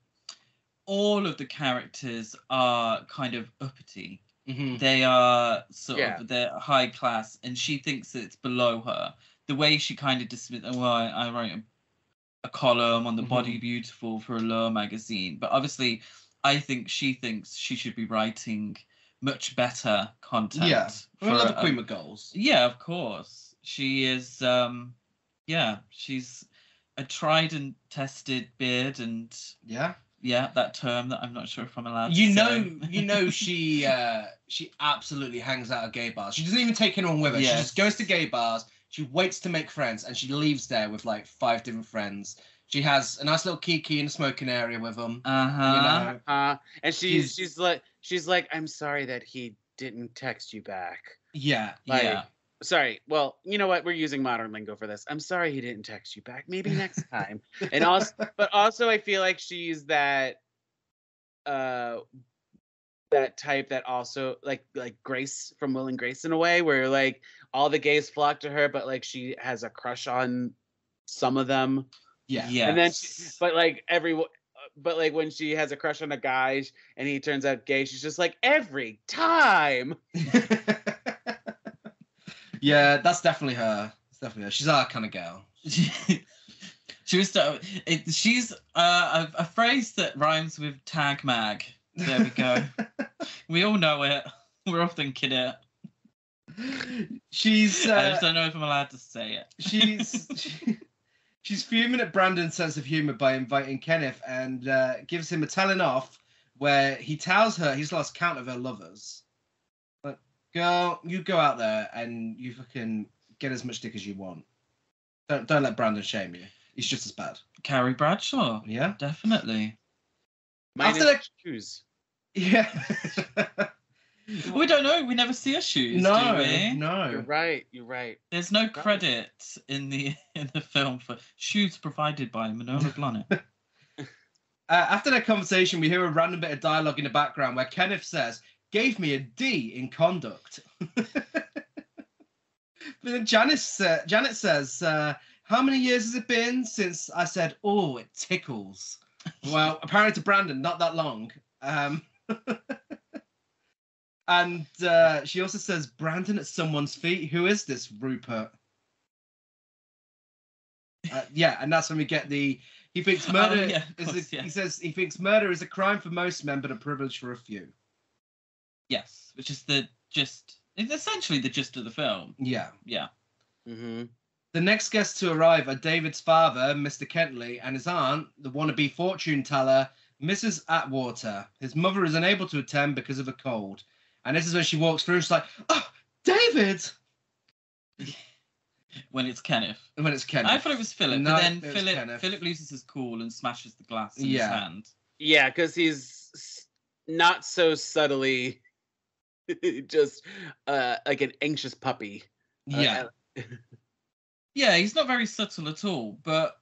all of the characters are kind of uppity. Mhm. They are sort Yeah. of, they're high class, and she thinks that it's below her. The way she kind of dismisses, well, I write a column on the body beautiful for Allure magazine, but obviously I think she thinks she should be writing much better content. Yeah. I for love a a- queen with goals. Yeah, of course. She is, she's a tried and tested beard, and Yeah. that term that I'm not sure if I'm allowed You to know, say. she absolutely hangs out at gay bars. She doesn't even take anyone with her. Yes. She just goes to gay bars. She waits to make friends, and she leaves there with like 5 different friends. She has a nice little kiki in the smoking area with them. Uh-huh. You know? And she's like, I'm sorry that he didn't text you back. Yeah. Like, Yeah. Sorry. Well, you know what? We're using modern lingo for this. I'm sorry he didn't text you back. Maybe next time. And also, but also, I feel like she's that type that also like Grace from Will and Grace in a way, where like all the gays flock to her, but like she has a crush on some of them. Yeah. Yes. And then, but like when she has a crush on a guy and he turns out gay, she's just like, every time. Yeah, that's definitely her. It's definitely her. She's our kind of girl. She was. She's a phrase that rhymes with tag mag. There we go. We all know it. We're all thinking it. She's. I just don't know if I'm allowed to say it. She's fuming at Brandon's sense of humor by inviting Kenneth, and gives him a telling off where he tells her he's lost count of her lovers. Like, girl, you go out there and you fucking get as much dick as you want. Don't let Brandon shame you. He's just as bad. Carrie Bradshaw. Yeah. Definitely. Mine After is that- shoes. Yeah. We don't know. We never see her shoes, do No, we? You're no. right. You're right. There's no credit in the film for shoes provided by Manohla Blahnik. After their conversation, we hear a random bit of dialogue in the background where Kenneth says, "Gave me a D in conduct." But then Janet says, "How many years has it been since I said, oh, it tickles?" Well, apparently to Brandon, not that long. And she also says, "Brandon at someone's feet. Who is this Rupert?" Yeah, and that's when we get the. He thinks murder He says he thinks murder is a crime for most men, but a privilege for a few. Yes, which is it's essentially the gist of the film. Yeah. Yeah. Mm-hmm. The next guests to arrive are David's father, Mr. Kentley, and his aunt, the wannabe fortune teller, Mrs. Atwater. His mother is unable to attend because of a cold. And this is when she walks through and she's like, "Oh, David!" When it's Kenneth. When it's Kenneth. I thought it was Philip, No, but then it was Kenneth. Philip loses his cool and smashes the glass in his Yeah. hand. Yeah, because he's not so subtly just like an anxious puppy. Yeah. Yeah, he's not very subtle at all, but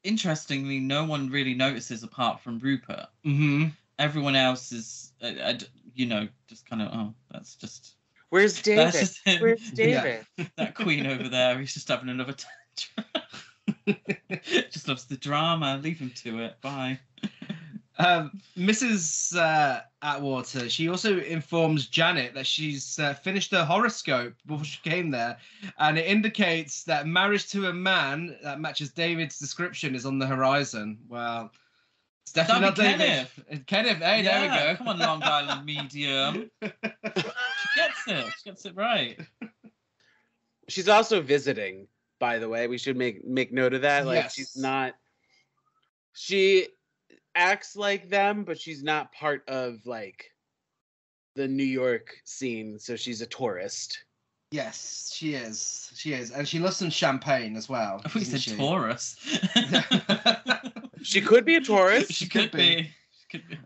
interestingly, no one really notices apart from Rupert. Mm-hmm. Everyone else is, just kind of, oh, that's just... Where's David? That's just him. Where's David? That queen over there, he's just having another tantrum. Just loves the drama. Leave him to it. Bye. Mrs. Atwater, she also informs Janet that she's finished her horoscope before she came there, and it indicates that marriage to a man that matches David's description is on the horizon. Well, it's definitely not That'd be David. Kenneth, hey, there we go. Come on, Long Island medium. She gets it. She gets it right. She's also visiting, by the way. We should make note of that. Like, Yes. she's not. She acts like them, but she's not part of like the New York scene. So she's a tourist. Yes, she is. She is, and she loves some champagne as well. I thought you doesn't said she? Taurus. She could be a tourist. She could could be. be. She could be.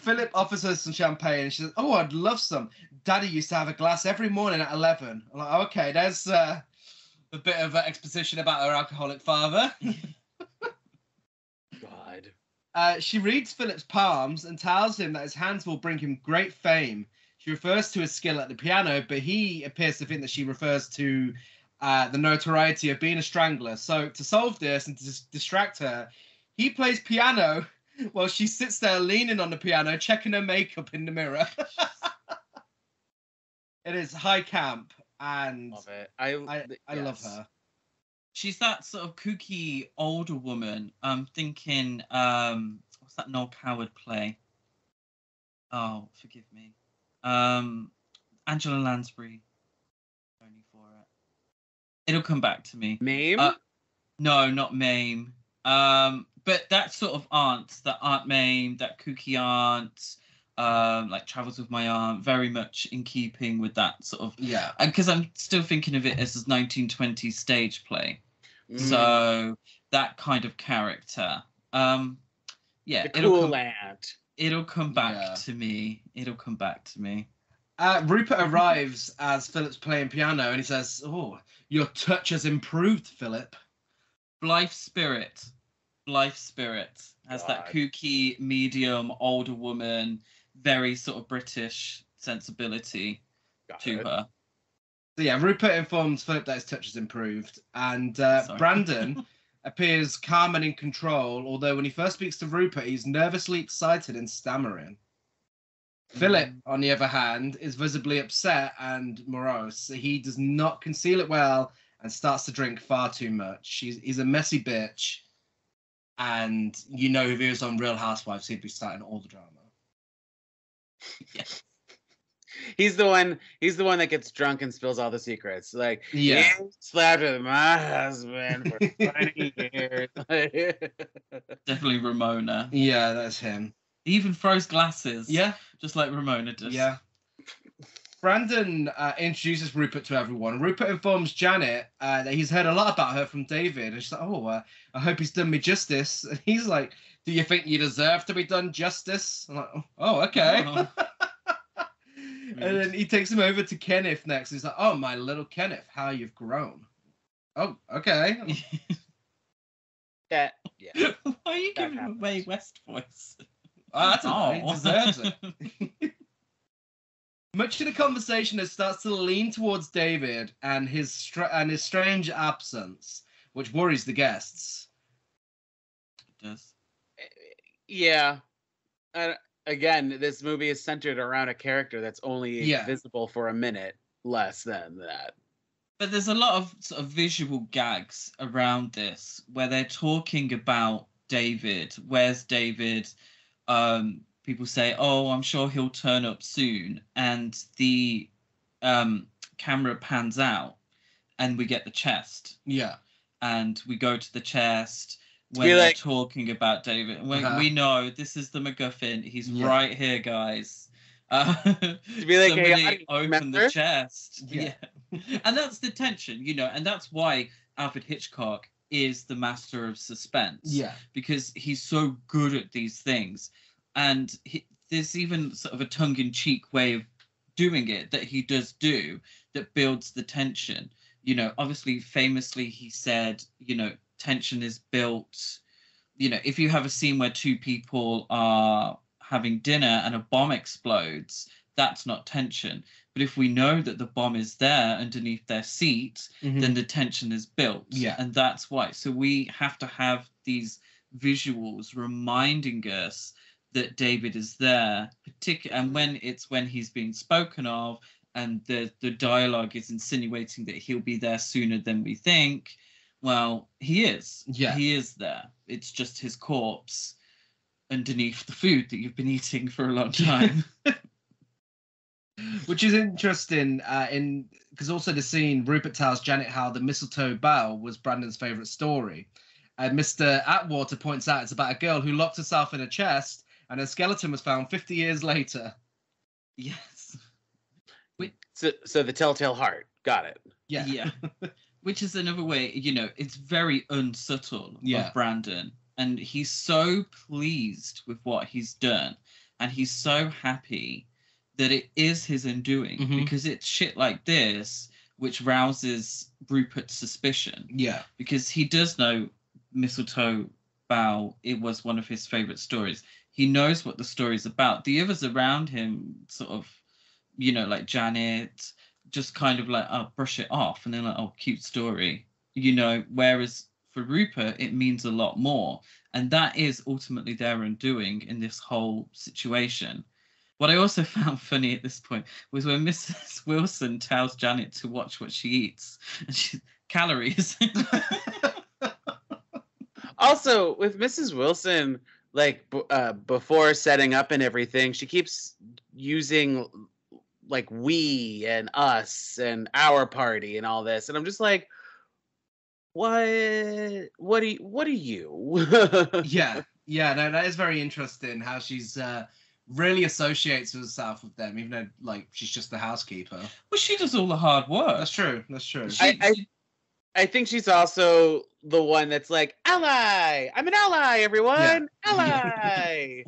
Philip offers her some champagne, and she says, "Oh, I'd love some. Daddy used to have a glass every morning at 11." I'm like, okay, there's a bit of exposition about her alcoholic father. God. She reads Philip's palms and tells him that his hands will bring him great fame. She refers to his skill at the piano, but he appears to think that she refers to the notoriety of being a strangler. So to solve this and to distract her, he plays piano while she sits there leaning on the piano, checking her makeup in the mirror. It is high camp, and Love it. I love yes. her. She's that sort of kooky older woman. I'm thinking, what's that Noel Coward play? Oh, forgive me. Angela Lansbury. Only for it. It'll come back to me. Mame? No, not Mame. But that sort of aunt, that Aunt Mame, that kooky aunt, like Travels with My Aunt, very much in keeping with that sort of. Yeah. Because I'm still thinking of it as a 1920s stage play. Mm. So that kind of character. Yeah, The it'll cool come, aunt. it'll come back Yeah. to me. It'll come back to me. Rupert arrives as Philip's playing piano, and he says, "Oh, your touch has improved, Philip." Blythe Spirit. Blythe Spirit has that God. kooky, medium, older woman, very sort of British sensibility Got to it. her. So yeah, Rupert informs Philip that his touch has improved, and Sorry. Brandon appears calm and in control, although when he first speaks to Rupert, he's nervously excited and stammering. Philip, on the other hand, is visibly upset and morose. He does not conceal it well and starts to drink far too much. He's a messy bitch, and you know if he was on Real Housewives, he'd be starting all the drama. Yes. He's the one that gets drunk and spills all the secrets. Like, Yeah. "You slept with my husband for 20 years. Definitely Ramona. Yeah, that's him. He even throws glasses. Yeah. Just like Ramona does. Yeah. Brandon introduces Rupert to everyone. Rupert informs Janet that he's heard a lot about her from David. And she's like, "Oh, I hope he's done me justice." And he's like, "Do you think you deserve to be done justice?" I'm like, "Oh, okay." Oh. And then he takes him over to Kenneth next. He's like, "Oh, my little Kenneth, how you've grown." Oh, okay. That yeah. Why are you That giving him a happens. Way West voice? I don't know. He Oh. deserves it. Much of the conversation it starts to lean towards David and his strange absence, which worries the guests. It does. Yeah. Again, this movie is centered around a character that's only Yeah. visible for a minute, less than that. But there's a lot of sort of visual gags around this where they're talking about David. Where's David? People say, "Oh, I'm sure he'll turn up soon," and the camera pans out, and we get the chest, Yeah. and we go to the chest be when they're like- talking about David. And Uh-huh. we know this is the MacGuffin. He's Yeah. right here, guys. To be like, "Hey, somebody audience, open remember?" the chest. Yeah. Yeah. And that's the tension, and that's why Alfred Hitchcock is the master of suspense. Yeah. Because he's so good at these things. And there's even sort of a tongue-in-cheek way of doing it that he does do that builds the tension. Obviously, famously, he said, tension is built. If you have a scene where two people are having dinner and a bomb explodes, that's not tension. But if we know that the bomb is there underneath their seat, then the tension is built. Yeah. And that's why. So we have to have these visuals reminding us that David is there, and when he's being spoken of, and the dialogue is insinuating that he'll be there sooner than we think. Well, he is. Yeah. He is there. It's just his corpse underneath the food that you've been eating for a long time. Which is interesting, because also the scene, Rupert tells Janet how the mistletoe bough was Brandon's favourite story. And Mr. Atwater points out it's about a girl who locked herself in a chest and her skeleton was found 50 years later. Yes. So the Telltale Heart. Got it. Yeah. Yeah. Which is another way, it's very unsubtle Yeah. of Brandon. And he's so pleased with what he's done. And he's so happy that it is his undoing. Mhm. Because it's shit like this which rouses Rupert's suspicion. Yeah. Because he does know Mistletoe Bough, it was one of his favourite stories. He knows what the story's about. The others around him sort of, like Janet, just kind of like, oh, brush it off. And they're like, oh, cute story. Whereas for Rupert, it means a lot more. And that is ultimately their undoing in this whole situation. What I also found funny at this point was when Mrs. Wilson tells Janet to watch what she eats. And she's calories. Also, with Mrs. Wilson, like before setting up and everything, she keeps using like we and us and our party and all this, and I'm just like, what are you? Yeah. Yeah. No, that is very interesting how she's really associates herself with them, even though like she's just the housekeeper. Well, she does all the hard work. That's true. That's true. I think she's also the one that's like, ally. I'm an ally, everyone. Yeah. Ally.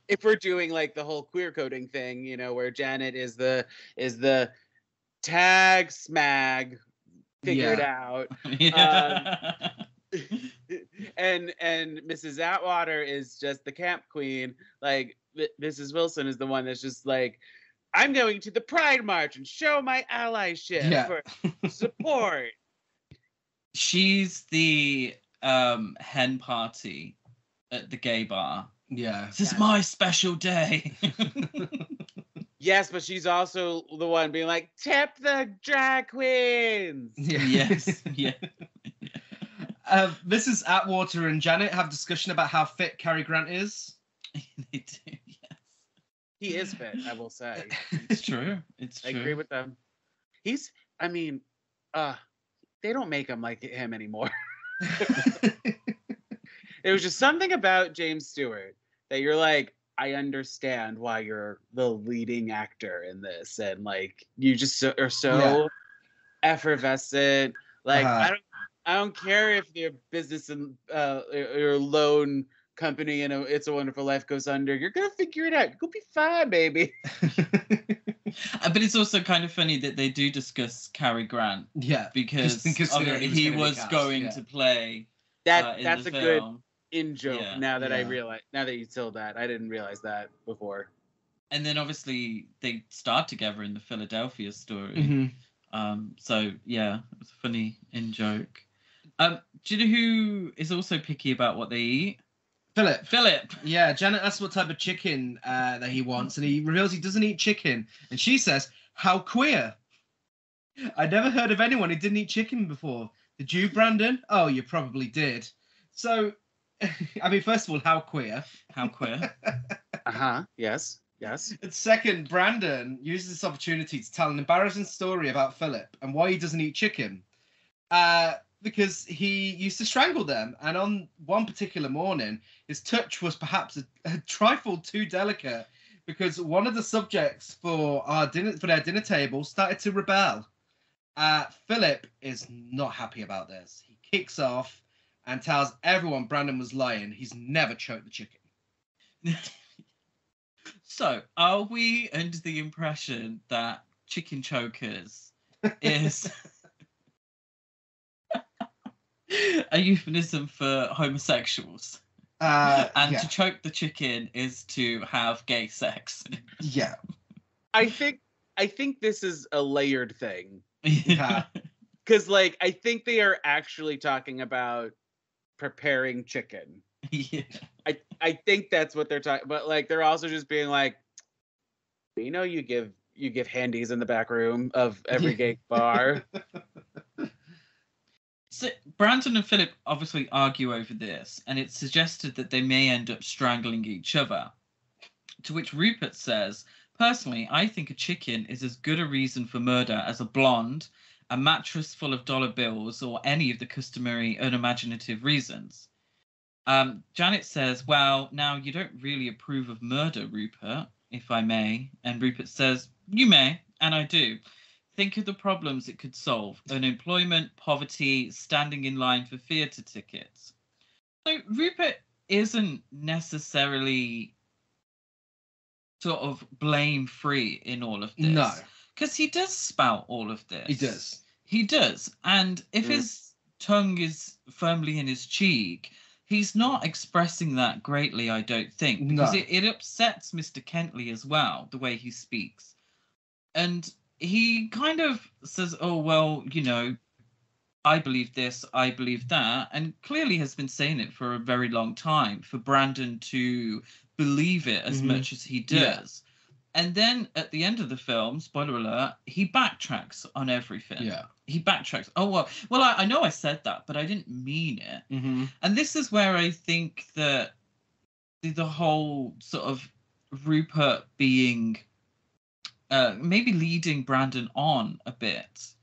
If we're doing like the whole queer coding thing, where Janet is the tag smag, figure it out, Yeah. and Mrs. Atwater is just the camp queen. Like Mrs. Wilson is the one that's just like, I'm going to the Pride March and show my allyship for support. She's the hen party at the gay bar. Yeah. This is my special day. Yes, but she's also the one being like, tip the drag queens. Yeah. Yes. Yeah. Mrs. Atwater and Janet have discussion about how fit Cary Grant is. They do. Yes. He is fit, I will say. It's true. It's I true. agree with them. They don't make him like him anymore. It was just something about James Stewart that you're like, I understand why you're the leading actor in this, and like you just are so effervescent. Like I don't care if your business and your loan company and It's a Wonderful Life goes under. You're gonna figure it out. You'll be fine, baby. But it's also kind of funny that they do discuss Cary Grant Yeah, because considering he gonna be was cast, going yeah. to play in That's the a good film. in joke. Yeah. Now that I Yeah. realize, now that you told that, I didn't realize that before. And then obviously they start together in the Philadelphia story. Mhm. So yeah, it was a funny in joke. Do you know who is also picky about what they eat? Philip. Yeah, Janet asks what type of chicken that he wants, and he reveals he doesn't eat chicken. And she says, "How queer! I never heard of anyone who didn't eat chicken before. Did you, Brandon? Oh, you probably did." So, I mean, first of all, how queer? How queer? Yes. Yes. And second, Brandon uses this opportunity to tell an embarrassing story about Philip and why he doesn't eat chicken. Because he used to strangle them, and on one particular morning, his touch was perhaps a trifle too delicate, because one of the subjects for their dinner table started to rebel. Philip is not happy about this. He kicks off and tells everyone Brandon was lying. He's never choked the chicken. So, are we under the impression that chicken chokers is a euphemism for homosexuals? And Yeah. to choke the chicken is to have gay sex. Yeah. I think this is a layered thing. Yeah. Because, like, I think they are actually talking about preparing chicken. Yeah. I think that's what they're talking. But like, they're also just being like, you know, you give handies in the back room of every gay bar. So Brandon and Philip obviously argue over this, and it's suggested that they may end up strangling each other. To which Rupert says, "Personally, I think a chicken is as good a reason for murder as a blonde, a mattress full of dollar bills, or any of the customary unimaginative reasons." Janet says, "Well, now you don't really approve of murder, Rupert, if I may." And Rupert says, "You may, and I do. Think of the problems it could solve: unemployment, poverty, standing in line for theatre tickets." So Rupert isn't necessarily sort of blame-free in all of this. No. Because he does spout all of this. He does. He does. And if his tongue is firmly in his cheek, he's not expressing that greatly, I don't think. Because No. it upsets Mr. Kentley as well, the way he speaks. And he kind of says, "Oh, well, you know, I believe this, I believe that," and clearly has been saying it for a very long time for Brandon to believe it as much as he does. And then at the end of the film, spoiler alert, he backtracks on everything. Yeah. He backtracks. "Oh, well, I know I said that, but I didn't mean it." Mm-hmm. And this is where I think that the whole sort of Rupert being maybe leading Brandon on a bit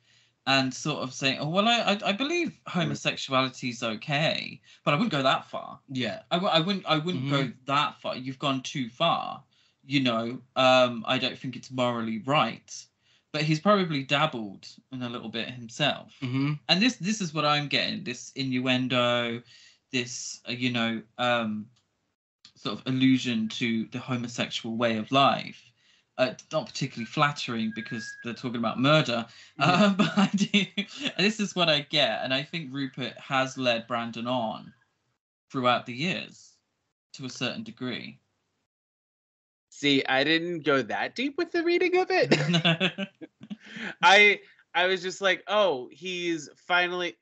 and sort of saying, "Oh, well, I believe homosexuality is okay, but I wouldn't go that far. Yeah. I wouldn't go that far. You've gone too far. You know, I don't think it's morally right." But he's probably dabbled in a little bit himself. Mm-hmm. And this is what I'm getting: this innuendo, this sort of allusion to the homosexual way of life. Not particularly flattering because they're talking about murder, but I do. This is what I get, and I think Rupert has led Brandon on throughout the years to a certain degree. See, I didn't go that deep with the reading of it. I was just like, oh, he's finally.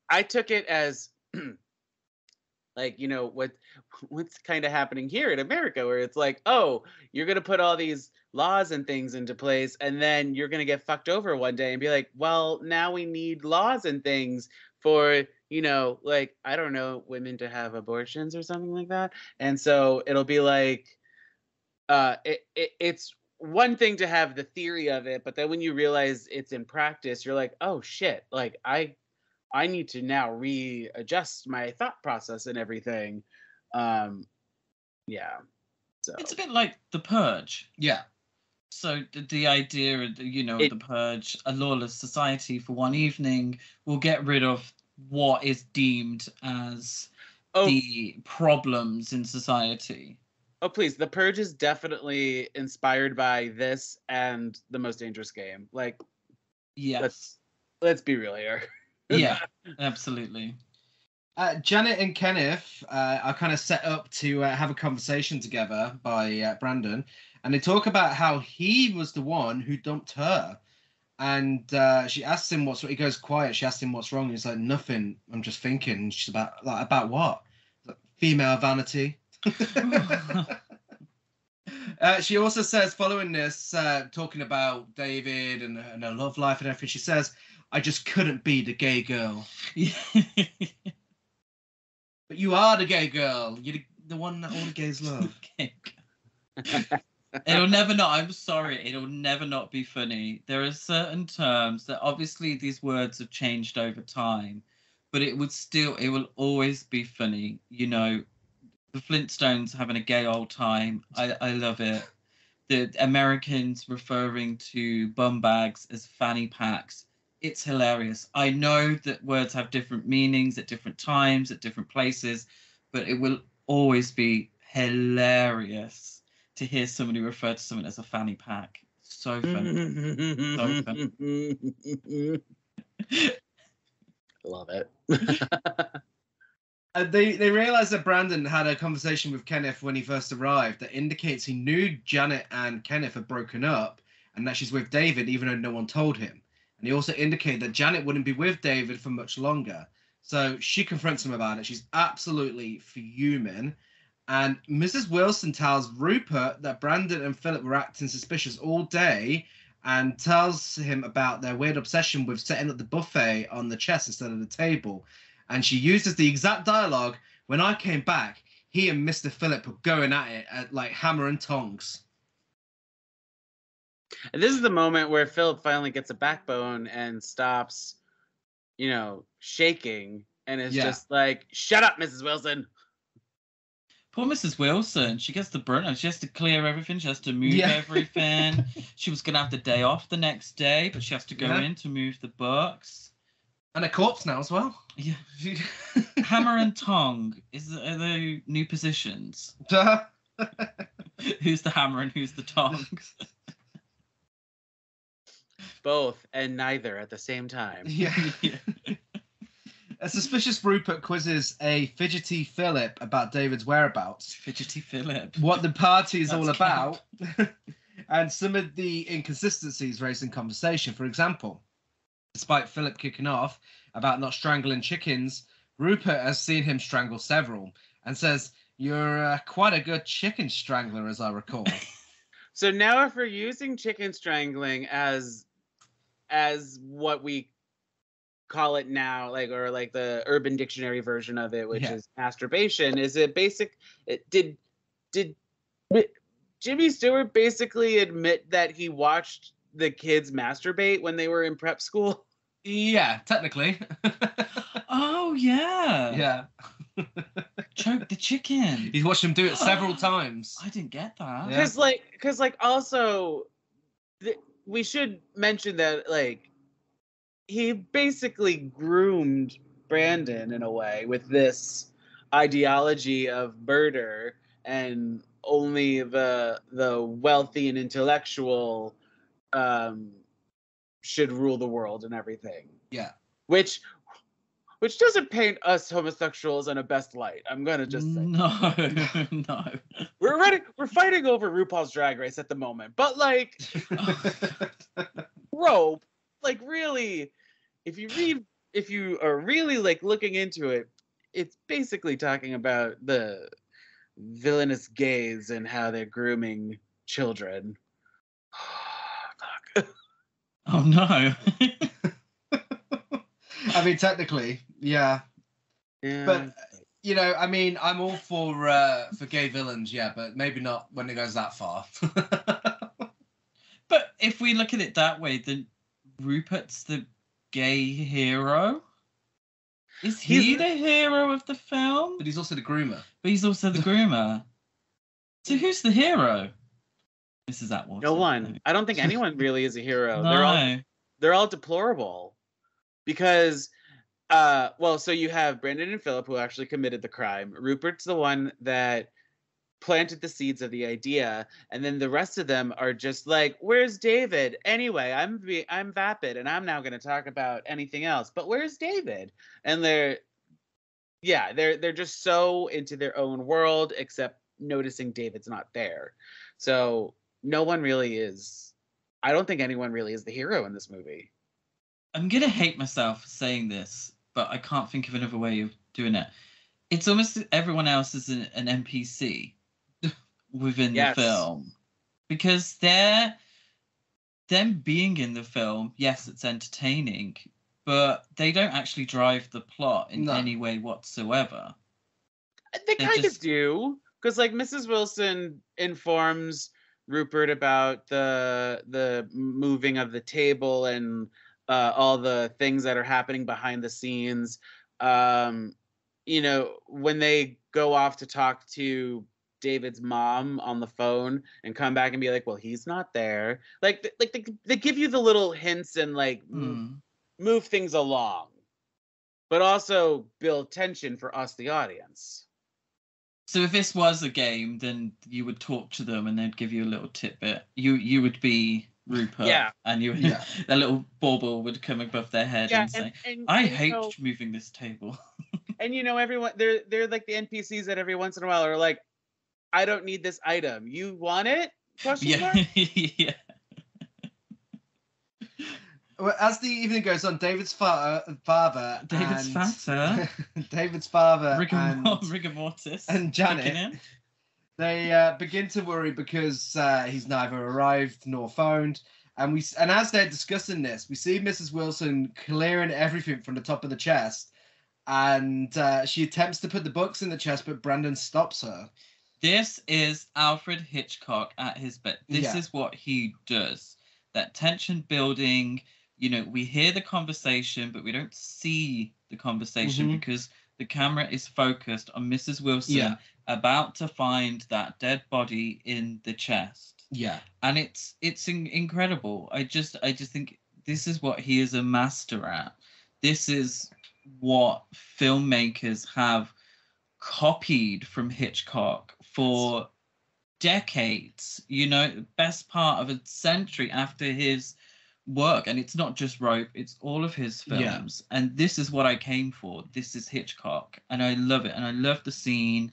I took it as like, you know, what's kind of happening here in America, where it's like, oh, you're gonna put all these laws and things into place, and then you're gonna get fucked over one day and be like, well, now we need laws and things for, you know, like, I don't know, women to have abortions or something like that. And so it'll be like, it's one thing to have the theory of it, but then when you realize it's in practice, you're like, oh shit, like I need to now readjust my thought process and everything. Yeah. So It's a bit like The Purge. Yeah. So the idea, you know, The Purge, a lawless society for one evening, will get rid of what is deemed as the problems in society. Oh, please. The Purge is definitely inspired by this and The Most Dangerous Game. Like, Yes. let's be real here. Yeah, absolutely. Janet and Kenneth are kind of set up to have a conversation together by Brandon, and they talk about how he was the one who dumped her. And she asks him what's. He goes quiet. She asks him what's wrong. He's like, nothing. I'm just thinking. And she's about what? Like, female vanity. She also says, following this, talking about David and her love life and everything, she says, I just couldn't be the gay girl. But you are the gay girl. You're the one that all the gays love. It'll never not. I'm sorry. It'll never not be funny. There are certain terms that obviously these words have changed over time, but it will always be funny. You know, the Flintstones having a gay old time. I love it. The Americans referring to bum bags as fanny packs. It's hilarious. I know that words have different meanings at different times, at different places, but it will always be hilarious to hear somebody refer to something as a fanny pack. So funny. So funny. Love it. They realize that Brandon had a conversation with Kenneth when he first arrived that indicates he knew Janet and Kenneth had broken up and that she's with David even though no one told him. And he also indicated that Janet wouldn't be with David for much longer. So she confronts him about it. She's absolutely fuming. And Mrs. Wilson tells Rupert that Brandon and Philip were acting suspicious all day and tells him about their weird obsession with setting up the buffet on the chest instead of the table. And she uses the exact dialogue, when I came back, he and Mr. Philip were going at it at like hammer and tongs. And this is the moment where Philip finally gets a backbone and stops, shaking and is just like, shut up, Mrs. Wilson. Poor Mrs. Wilson, she gets the brunt. She has to clear everything. She has to move everything. She was going to have the day off the next day, but she has to go in to move the books. And a corpse now as well. Yeah. Hammer and tongue. Are they new positions? Who's the hammer and who's the tongs? Both and neither at the same time. Yeah. A suspicious Rupert quizzes a fidgety Philip about David's whereabouts. Fidgety Philip. What the party is all about. And some of the inconsistencies raised in conversation. For example, despite Philip kicking off about not strangling chickens, Rupert has seen him strangle several and says, you're quite a good chicken strangler, as I recall. So now if we're using chicken strangling as what we call it now, or the Urban Dictionary version of it, which is masturbation, is it basic? Did Jimmy Stewart basically admit that he watched the kids masturbate when they were in prep school? Yeah, technically. Oh yeah. Yeah. Choke the chicken. He's watched him do it several times. I didn't get that. Because also, we should mention that he basically groomed Brandon in a way with this ideology of murder, and only the wealthy and intellectual should rule the world and everything. Yeah. Which doesn't paint us homosexuals in a best light. I'm gonna just say. No, no. We're fighting over RuPaul's Drag Race at the moment, but bro, really, if you are really looking into it, it's basically talking about the villainous gays and how they're grooming children. Fuck. Oh no. I mean, technically, yeah. But I'm all for gay villains, but maybe not when it goes that far. But if we look at it that way, then Rupert's the gay hero. Is he the hero of the film? But he's also the groomer. So who's the hero? Mrs. Atwater. No one. I don't think anyone really is a hero. No. They're all deplorable. Because, so you have Brandon and Philip who actually committed the crime. Rupert's the one that planted the seeds of the idea, and then the rest of them are just like, where's David? Anyway, I'm vapid, and I'm now going to talk about anything else, but where's David? And they're just so into their own world, except noticing David's not there. So no one really is, I don't think anyone really is the hero in this movie. I'm gonna hate myself for saying this, but I can't think of another way of doing it. It's almost everyone else is an NPC within Yes. the film, because them being in the film, yes, it's entertaining, but they don't actually drive the plot in No. any way whatsoever. They They kind just- of do, because like Mrs. Wilson informs Rupert about the moving of the table and all the things that are happening behind the scenes. You know, when they go off to talk to David's mom on the phone and come back and be like, well, he's not there. Like they give you the little hints and like move things along, but also build tension for us, the audience. So if this was a game, then you would talk to them and they'd give you a little tidbit. You would be Rupert, Yeah. and you Yeah. a little bauble would come above their head Yeah, and say, and "I you hate know- moving this table." And you know, everyone they're like the NPCs that every once in a while are like, I don't need this item. You want it? Question mark? Yeah. Well, as the evening goes on, David's father David's and father? David's father Rigor mortis. and kicking Janet, in. they begin to worry because he's neither arrived nor phoned. And as they're discussing this, we see Mrs. Wilson clearing everything from the top of the chest, and she attempts to put the books in the chest, but Brandon stops her. This is Alfred Hitchcock at his best. This Yeah. is what he does. That tension building, you know, we hear the conversation, but we don't see the conversation Mhm. because the camera is focused on Mrs. Wilson Yeah. about to find that dead body in the chest. Yeah. And it's incredible. I just think this is what he is a master at. This is what filmmakers have copied from Hitchcock for decades, you know, best part of a century after his work. And it's not just Rope, it's all of his films. Yeah. And this is what I came for. This is Hitchcock, and I love it. And I love the scene,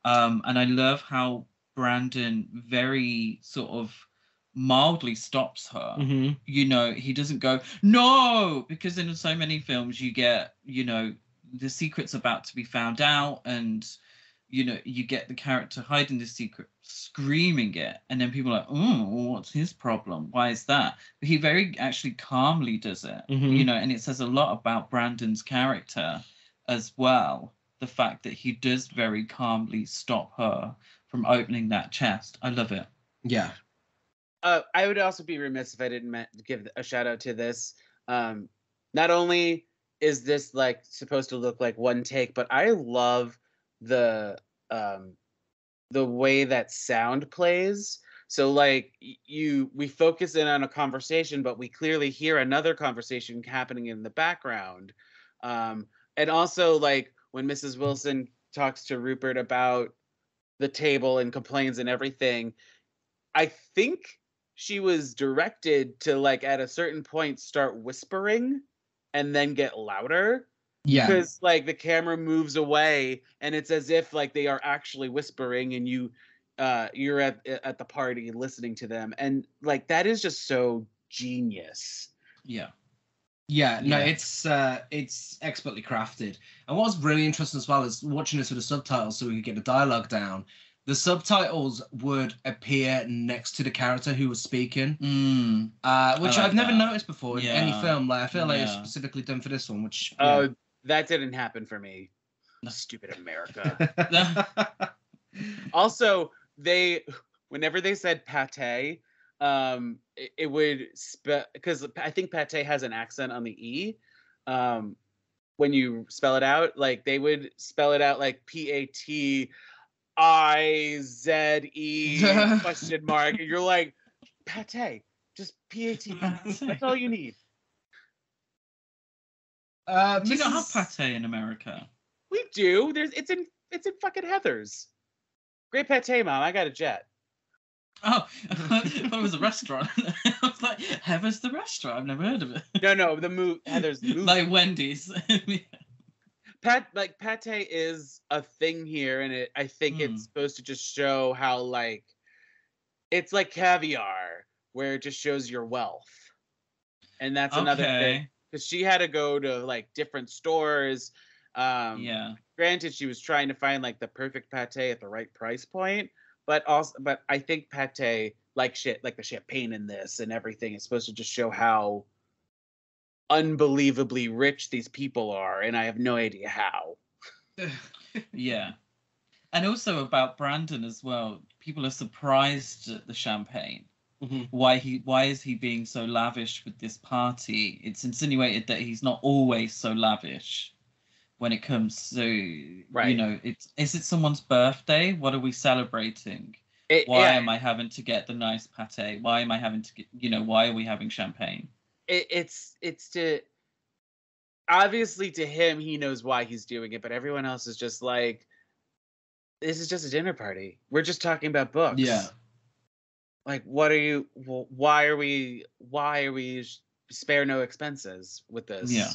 and I love how Brandon very sort of mildly stops her. Mm-hmm. You know, he doesn't go no, because in so many films you get, you know, the secret's about to be found out, and you know, you get the character hiding the secret, screaming it, and then people are like, oh, what's his problem? Why is that? But he very actually calmly does it, Mhm. you know, and it says a lot about Brandon's character as well. The fact that he does very calmly stop her from opening that chest. I love it. Yeah. I would also be remiss if I didn't give a shout out to this. Not only is this like supposed to look like one take, but I love the way that sound plays. So like we focus in on a conversation, but we clearly hear another conversation happening in the background. And also like when Mrs. Wilson talks to Rupert about the table and complains and everything, I think she was directed to like at a certain point start whispering and then get louder. Yeah. Because like the camera moves away and it's as if like they are actually whispering and you're at the party listening to them, and like that is just so genius. Yeah. Yeah, no, Yeah. it's expertly crafted. And what's really interesting as well is watching this with the subtitles so we could get the dialogue down. The subtitles would appear next to the character who was speaking, which like I've never that. noticed before in any Yeah. film. Like I feel like it's Yeah. specifically done for this one, which Oh, that didn't happen for me. Stupid America. Also, whenever they said pate, it would because I think pate has an accent on the e. When you spell it out, like they would spell it out like PATIZE question mark, and you're like, pate, just PAT. That's all you need. Do you not have Mrs. pate in America? We do. It's in fucking Heather's. Great pate, Mom. I got a jet. Oh, I thought it was a restaurant. I was like, Heather's the restaurant. I've never heard of it. No, Heather's movie. Like Wendy's. Pate is a thing here, and I think it's supposed to just show how, like, it's like caviar, where it just shows your wealth. And that's another thing. Because she had to go to, like, different stores. Yeah. Granted, she was trying to find, like, the perfect pate at the right price point. But I think pate, like the champagne in this and everything, is supposed to just show how unbelievably rich these people are, and I have no idea how. Yeah. And also about Brandon as well. People are surprised at the champagne. Mm-hmm. Why is he being so lavish with this party? It's insinuated that he's not always so lavish when it comes to, you know, is it someone's birthday? What are we celebrating? Why am I having to get the nice pate? Why am I having to get, why are we having champagne? It's to, obviously to him, he knows why he's doing it, but everyone else is just like, this is just a dinner party. We're just talking about books. Yeah. Like, why are we spare no expenses with this? Yeah.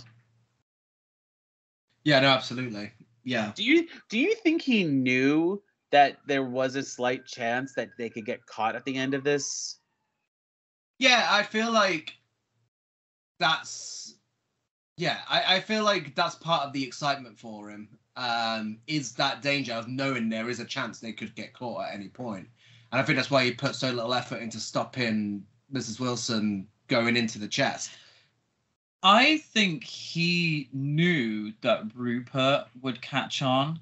Yeah, no, absolutely. Yeah. Do you think he knew that there was a slight chance that they could get caught at the end of this? Yeah, I feel like that's... Yeah, I feel like that's part of the excitement for him, is that danger of knowing there is a chance they could get caught at any point. And I think that's why he put so little effort into stopping Mrs. Wilson going into the chest. I think he knew that Rupert would catch on,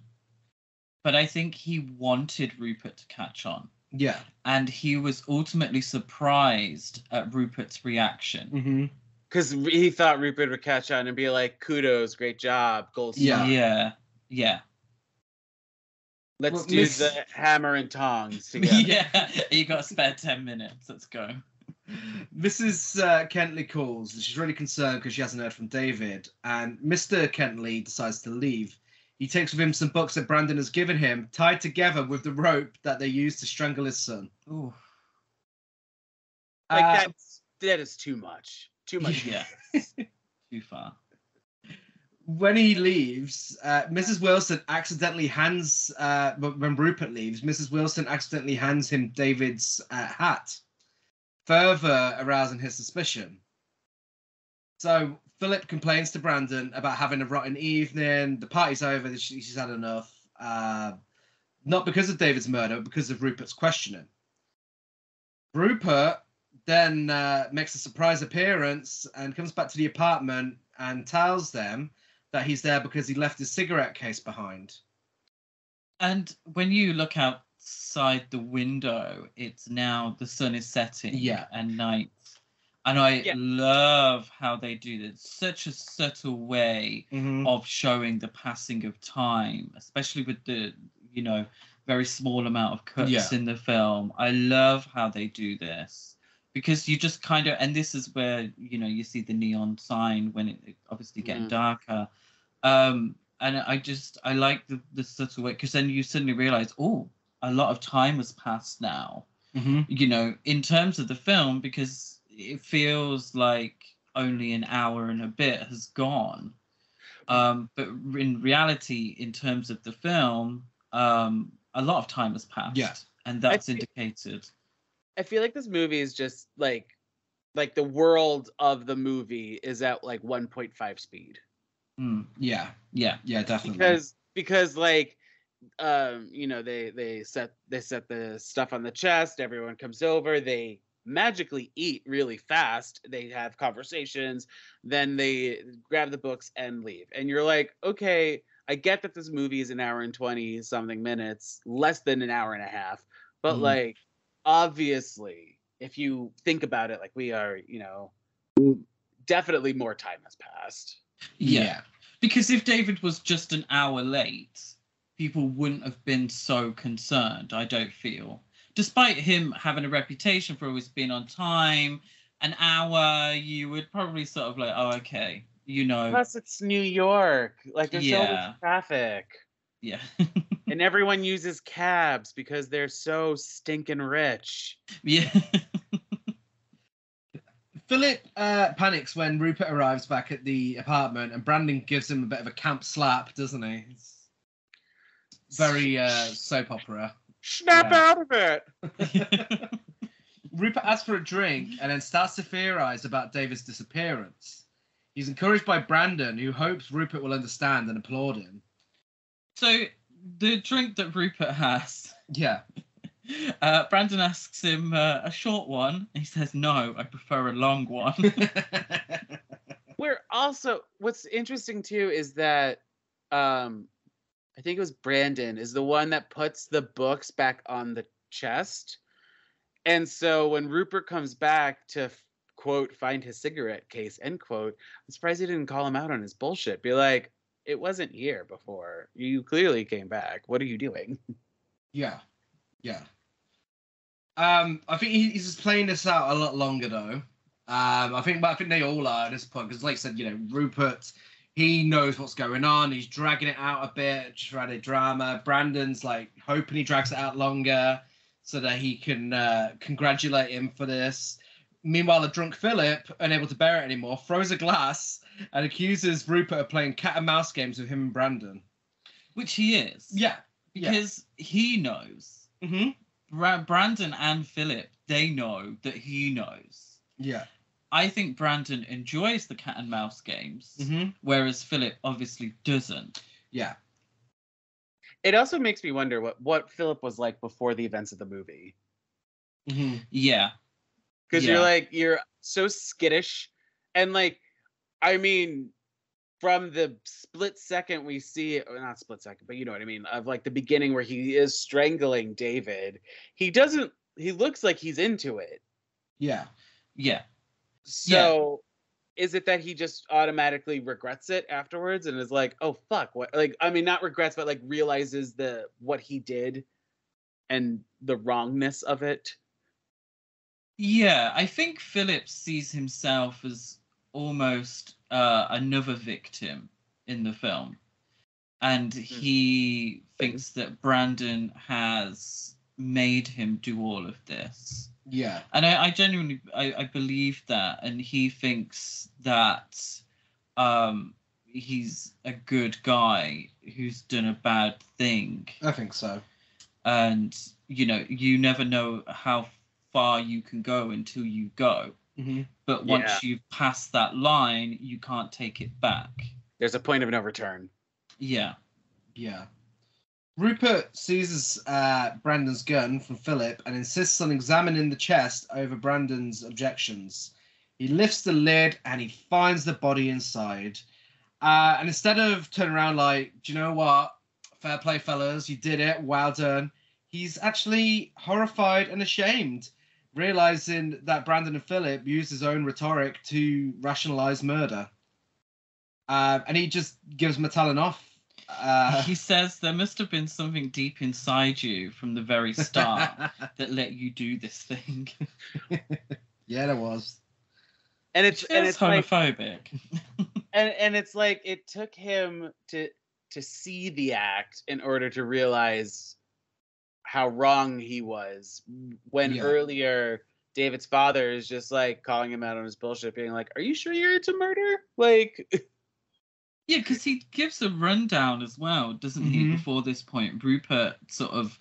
but I think he wanted Rupert to catch on. Yeah. And he was ultimately surprised at Rupert's reaction. Mm-hmm. Because he thought Rupert would catch on and be like, kudos, great job, gold star. Yeah. Let's do the hammer and tongs together. Yeah, you got a spare 10 minutes. Let's go. Mrs. Kentley calls. She's really concerned because she hasn't heard from David. And Mr. Kentley decides to leave. He takes with him some books that Brandon has given him, tied together with the rope that they used to strangle his son. Ooh. Like, that is too much. Too much. Yeah. Too far. When he leaves, Mrs. Wilson accidentally hands, when Rupert leaves, Mrs. Wilson accidentally hands him David's hat, further arousing his suspicion. So Philip complains to Brandon about having a rotten evening. The party's over. She's had enough. Not because of David's murder, but because of Rupert's questioning. Rupert then makes a surprise appearance and comes back to the apartment and tells them that he's there because he left his cigarette case behind. And when you look outside the window, it's now the sun is setting and night. And I love how they do this. Such a subtle way of showing the passing of time, especially with the, very small amount of cuts in the film. I love how they do this. Because you just kind of, and this is where, you see the neon sign when it obviously getting darker. And I like the subtle way, because then you suddenly realize, a lot of time has passed now, in terms of the film, because it feels like only an hour and a bit has gone. But in reality, in terms of the film, a lot of time has passed. Yeah. And that's indicated. I feel like this movie is just like the world of the movie is at like 1.5 speed. Yeah, definitely. Because like, they set the stuff on the chest. Everyone comes over. They magically eat really fast. They have conversations. Then they grab the books and leave. And you're like, okay, I get that this movie is an hour and 20 something minutes, less than an hour and a half, but like, obviously, if you think about it, like we are, definitely more time has passed. Yeah. Because if David was just an hour late, people wouldn't have been so concerned, I don't feel. Despite him having a reputation for always being on time, an hour, you would probably sort of like, oh, okay, Plus, it's New York. Like, there's so much traffic. Yeah. And everyone uses cabs because they're so stinking rich. Yeah. Philip panics when Rupert arrives back at the apartment, and Brandon gives him a bit of a camp slap, doesn't he? It's very soap opera. Snap Yeah. out of it! Rupert asks for a drink and then starts to theorize about David's disappearance. He's encouraged by Brandon, who hopes Rupert will understand and applaud him. So the drink that Rupert has, Yeah. Brandon asks him a short one. He says, "No, I prefer a long one." We're also, what's interesting too is that I think it was Brandon is the one that puts the books back on the chest. And so when Rupert comes back to quote find his cigarette case, end quote, I'm surprised he didn't call him out on his bullshit. Be like, it wasn't here before. You clearly came back. What are you doing? Yeah. Yeah. I think he's just playing this out a lot longer though. I think they all are at this point because, like I said, Rupert, he knows what's going on. He's dragging it out a bit, just trying to drama. Brandon's like hoping he drags it out longer so that he can congratulate him for this. Meanwhile, a drunk Philip, unable to bear it anymore, throws a glass and accuses Rupert of playing cat and mouse games with him and Brandon. Which he is. Yeah. Because he knows. Mm-hmm. Brandon and Philip, they know that he knows. Yeah. I think Brandon enjoys the cat and mouse games, Mm-hmm. whereas Philip obviously doesn't. Yeah. It also makes me wonder what Philip was like before the events of the movie. Mm-hmm. Yeah. Because Yeah. you're so skittish. And like, I mean, from the split second we see, or not split second, but you know what I mean, of like the beginning where he is strangling David, he looks like he's into it. Yeah. Yeah. So is it that he just automatically regrets it afterwards and is like, oh fuck, what, like, I mean, not regrets, but like realizes what he did and the wrongness of it? Yeah, I think Philip sees himself as almost another victim in the film. And he thinks that Brandon has made him do all of this. Yeah. And I genuinely I believe that, and he thinks that he's a good guy who's done a bad thing. I think so. And you never know how far you can go until you go. Mm-hmm. But once you've passed that line, you can't take it back. There's a point of no return. Yeah. Yeah. Rupert seizes Brandon's gun from Philip and insists on examining the chest over Brandon's objections. He lifts the lid and he finds the body inside. And instead of turning around like, do you know what? Fair play, fellas. You did it. Well done. He's actually horrified and ashamed, realizing that Brandon and Philip used his own rhetoric to rationalize murder. And he just gives him a telling off. He says there must have been something deep inside you from the very start that let you do this thing. Yeah, there was. And it's homophobic. Like, and it's like it took him to see the act in order to realize how wrong he was. When earlier David's father is just like calling him out on his bullshit, being like, "Are you sure you're into murder?" Like. Yeah, because he gives a rundown as well, doesn't he? Before this point, Rupert sort of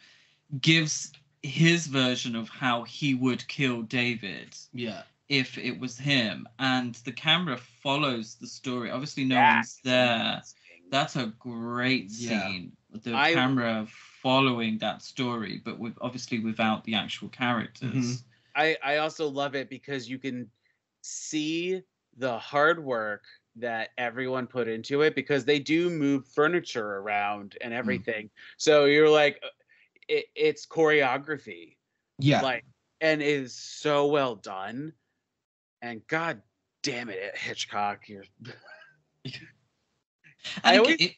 gives his version of how he would kill David. Yeah. If it was him, and the camera follows the story. Obviously, no one's there. That's a great scene. The camera following that story, but obviously without the actual characters. I also love it because you can see the hard work that everyone put into it, because they do move furniture around and everything. So you're like, it's choreography. Yeah. Like, and it is so well done. And God damn it, Hitchcock, you're. I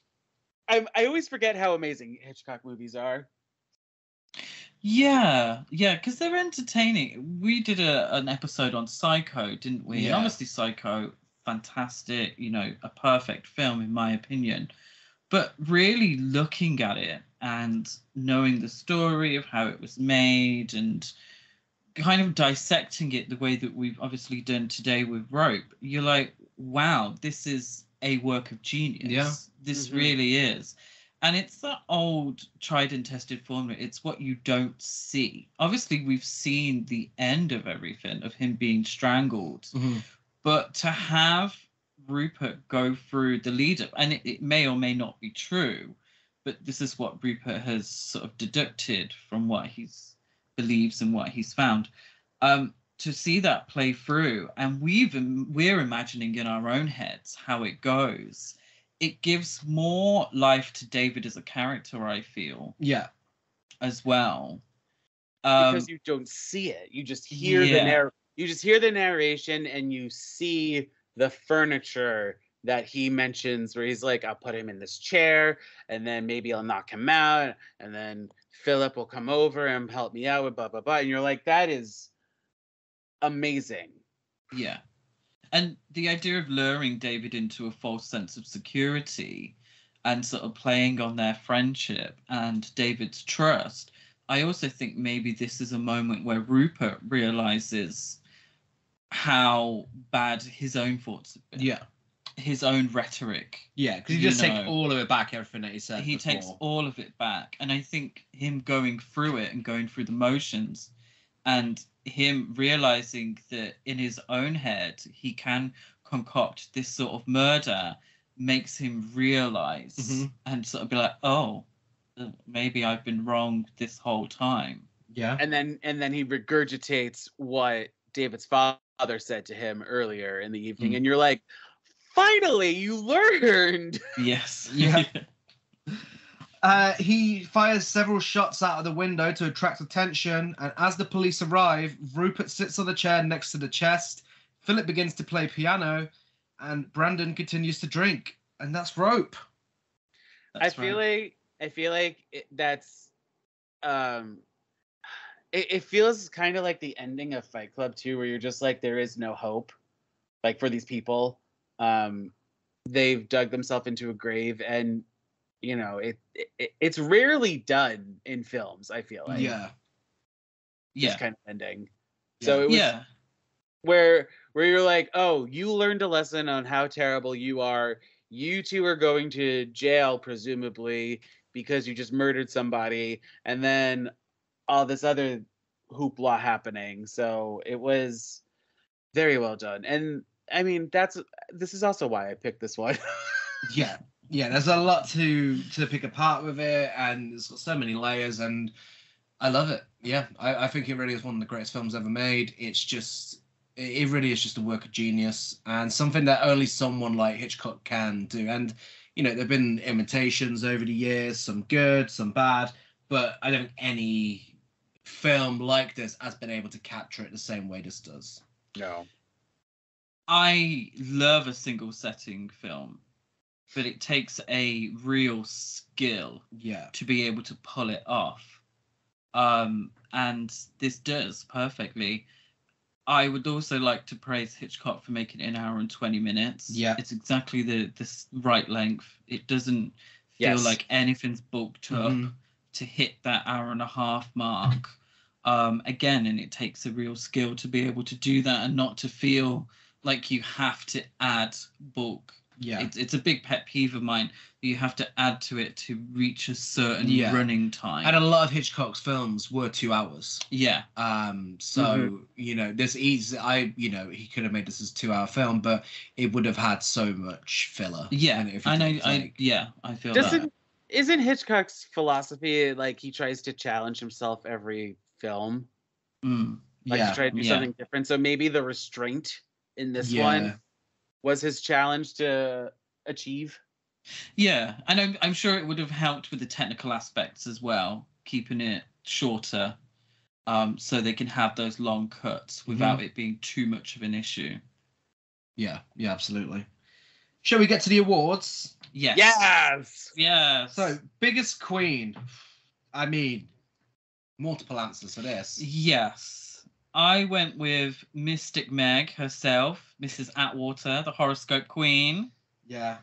always forget how amazing Hitchcock movies are. Yeah, because they're entertaining. We did an episode on Psycho, didn't we? Yeah. Honestly, Psycho, fantastic, a perfect film in my opinion. But really looking at it and knowing the story of how it was made and kind of dissecting it the way that we've obviously done today with Rope, you're like, wow, this is a work of genius. Yeah. This really is. And it's that old tried and tested formula. It's what you don't see. Obviously, we've seen the end of everything, of him being strangled. But to have Rupert go through the lead up, and it may or may not be true, but this is what Rupert has sort of deducted from what he's believes and what he's found. To see that play through, and we're imagining in our own heads how it goes. It gives more life to David as a character, I feel. Yeah. As well. Because you don't see it. You just hear the narration and you see the furniture that he mentions where he's like, I'll put him in this chair and then maybe I'll knock him out and then Philip will come over and help me out with blah, blah, blah. And you're like, that is amazing. Yeah. And the idea of luring David into a false sense of security and sort of playing on their friendship and David's trust, I also think maybe this is a moment where Rupert realizes how bad his own thoughts have been. Yeah. His own rhetoric. Yeah, because he just takes all of it back, everything that he said He before. takes all of it back. And I think him going through it and going through the motions and him realizing that in his own head he can concoct this sort of murder makes him realize and sort of be like, oh, maybe I've been wrong this whole time. Yeah. And then he regurgitates what David's father said to him earlier in the evening, and you're like, finally, you learned. Yes. Yeah. He fires several shots out of the window to attract attention, and as the police arrive, Rupert sits on the chair next to the chest. Philip begins to play piano, and Brandon continues to drink, and that's Rope. I feel like that's it feels kind of like the ending of Fight Club too, where you're just like, there is no hope, like, for these people. They've dug themselves into a grave, and you know, it's rarely done in films, I feel like. This kind of ending. So it was where you're like, oh, you learned a lesson on how terrible you are. You two are going to jail, presumably, because you just murdered somebody, and then all this other hoopla happening. So it was very well done. And I mean, this is also why I picked this one. Yeah, there's a lot to pick apart with it, and it's got so many layers, and I love it. Yeah, I think it really is one of the greatest films ever made. It really is just a work of genius, and something that only someone like Hitchcock can do. And, you know, there have been imitations over the years, some good, some bad, but I don't think any film like this has been able to capture it the same way this does. No. I love a single setting film, but it takes a real skill to be able to pull it off. And this does perfectly. I would also like to praise Hitchcock for making it 1 hour and 20 minutes. Yeah. It's exactly the right length. It doesn't feel like anything's bulked up to hit that 1.5 hour mark. Again, and it takes a real skill to be able to do that and not to feel like you have to add bulk. Yeah. It's a big pet peeve of mine. You have to add to it to reach a certain running time. And a lot of Hitchcock's films were 2 hours. Yeah. So, you know, he could have made this as a 2-hour film, but it would have had so much filler. Yeah. In it I feel that. Isn't Hitchcock's philosophy like he tries to challenge himself every film? Like he tried to do something different. So maybe the restraint in this one was his challenge to achieve. Yeah, and I'm sure it would have helped with the technical aspects as well, keeping it shorter, so they can have those long cuts without it being too much of an issue. Yeah, absolutely. Shall we get to the awards? Yes. So, biggest queen. I mean, multiple answers for this. Yes. I went with Mystic Meg herself, Mrs. Atwater, the horoscope queen. Yeah.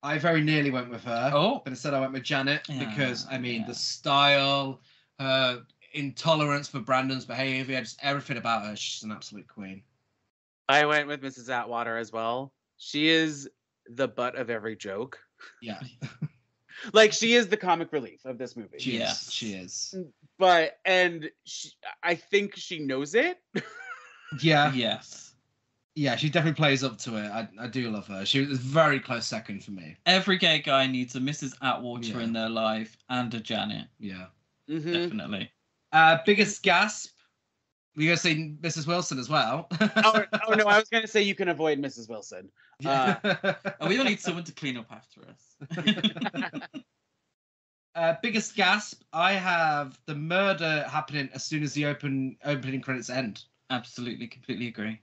I very nearly went with her, Oh. but instead I went with Janet because, I mean, Yeah. the style, her intolerance for Brandon's behavior, just everything about her. She's an absolute queen. I went with Mrs. Atwater as well. She is the butt of every joke. Yeah, Like, she is the comic relief of this movie. she Yes. is. She is. I think she knows it. Yeah, Yes. yeah, she definitely plays up to it. I do love her. She was a very close second for me. Every gay guy needs a Mrs. Atwater Yeah. in their life and a Janet. Yeah. Mhm. Definitely. Biggest gasp. We're gonna say Mrs. Wilson as well. Oh no, I was gonna say you can avoid Mrs. Wilson. Yeah. And we all need someone to clean up after us. Biggest gasp. I have the murder happening as soon as the opening credits end. Absolutely, completely agree.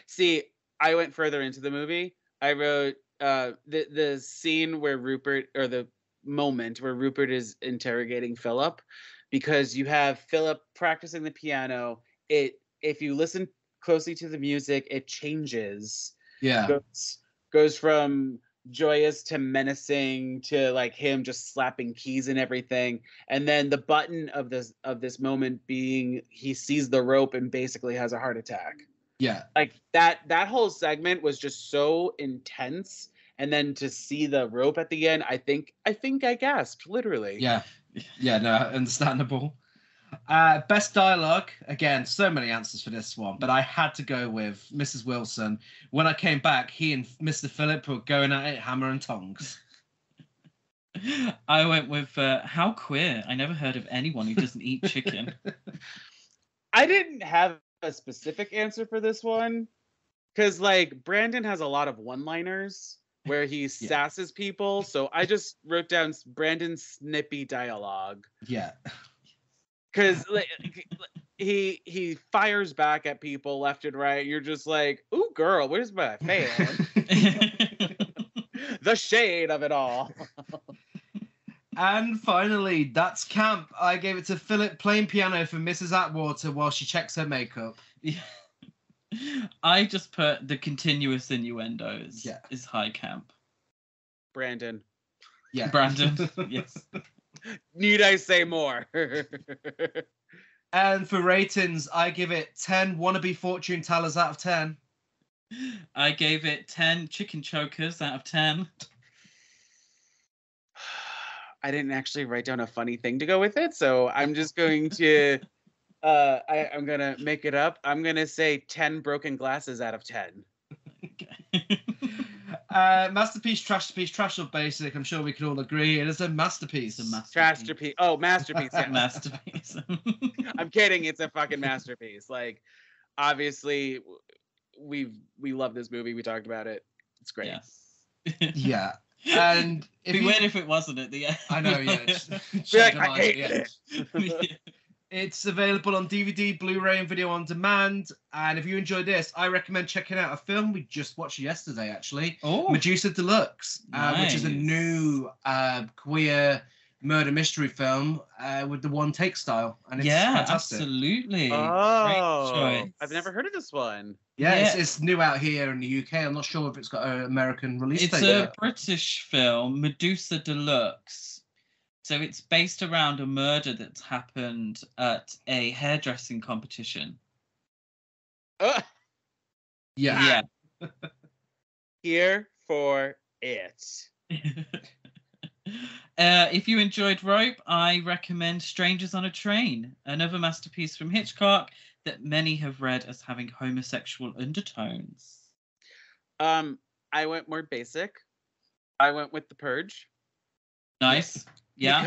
See, I went further into the movie. I wrote the scene where Rupert, or the moment where Rupert is interrogating Philip, because you have Philip practicing the piano. If you listen closely to the music, it changes. Yeah. Goes from joyous to menacing to like him just slapping keys and everything, and then the button of this moment being he sees the rope and basically has a heart attack. Yeah. Like that whole segment was just so intense, and then to see the rope at the end, I think I gasped literally. Yeah. Yeah. No, understandable. Best dialogue. Again, so many answers for this one, but I had to go with Mrs. Wilson. When I came back, he and Mr. Phillip were going at it hammer and tongs. I went with how queer. I never heard of anyone who doesn't eat chicken. I didn't have a specific answer for this one because like Brandon has a lot of one-liners where he sasses people, so I just wrote down Brandon's snippy dialogue. Yeah. Because like, he fires back at people left and right. You're just like, ooh, girl, where's my fan? The shade of it all. And finally, that's camp. I gave it to Philip playing piano for Mrs. Atwater while she checks her makeup. Yeah. I just put the continuous innuendos is high camp. Brandon. Yeah. Brandon, yes. Need I say more? And for ratings, I give it 10 wannabe fortune tellers out of 10. I gave it 10 chicken chokers out of 10. I didn't actually write down a funny thing to go with it, so I'm just going to I'm gonna make it up. I'm gonna say 10 broken glasses out of 10. Okay. Masterpiece, trash or basic. I'm sure we can all agree it is a masterpiece. It's a Masterpiece. Oh, masterpiece. Yeah. Masterpiece. I'm kidding. It's a fucking masterpiece. Like, obviously, we love this movie. We talked about it. It's great. Yes. Yeah. And It'd be weird if it wasn't at the end. I know, yeah. Be like, I hate it. Yeah. It's available on DVD, Blu-ray, and video on demand. And if you enjoy this, I recommend checking out a film we just watched yesterday, actually. Oh, Medusa Deluxe, which is a Nice. new queer murder mystery film with the one take style. And it's yeah, fantastic. absolutely. Oh, Great choice. I've never heard of this one. Yeah, Yeah. It's new out here in the UK. I'm not sure if it's got an American release It's date a yet. British film, Medusa Deluxe. So it's based around a murder that's happened at a hairdressing competition. Yeah. Yeah. Here for it. If you enjoyed Rope, I recommend Strangers on a Train, another masterpiece from Hitchcock that many have read as having homosexual undertones. I went more basic. I went with The Purge. Nice. Yeah.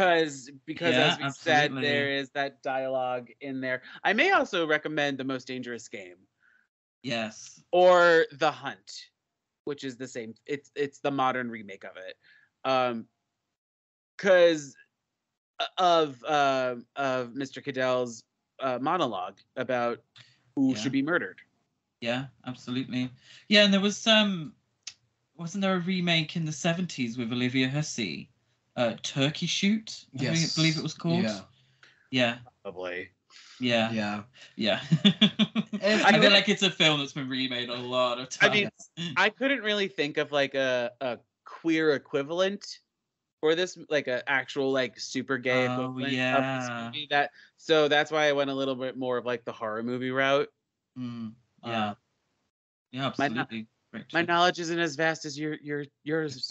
Because Yeah, as we said, absolutely. there is that dialogue in there. I may also recommend The Most Dangerous Game Yes. or The Hunt, which is the same. It's the modern remake of it. Because of Mr. Cadell's monologue about who Yeah. should be murdered. Yeah, absolutely. Yeah, and there was wasn't there a remake in the 70s with Olivia Hussey? Turkey Shoot, I believe it was called. Yeah. Yeah. Probably. Yeah. Yeah. Yeah. If I you- feel like it's a film that's been remade a lot of I times. mean, I couldn't really think of like a queer equivalent for this, like an actual like super gay Oh, equivalent of this yeah. movie. So that's why I went a little bit more of like the horror movie route. Yeah. Uh, Yeah, absolutely. Great My choice. knowledge isn't as vast as yours.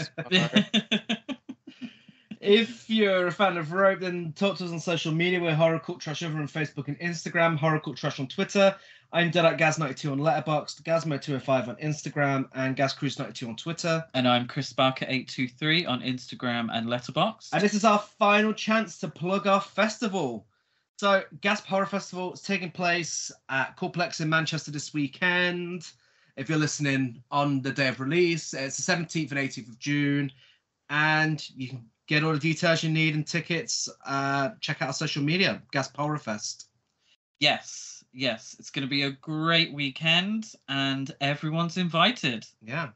If you're a fan of Rope, then talk to us on social media. We're Horror Cult Trash over on Facebook and Instagram, Horror Cult Trash on Twitter. I'm Gaz92 on Letterboxd, Gazmo205 on Instagram, and GazCruise92 on Twitter. And I'm Chris Barker 823 on Instagram and Letterboxd. And this is our final chance to plug our festival. So, Gasp Horror Festival is taking place at Culplex in Manchester this weekend. If you're listening on the day of release, it's the 17th and 18th of June. And you can get all the details you need and tickets. Check out our social media, Gasp Horror Fest. Yes, it's going to be a great weekend, and everyone's invited. Yeah.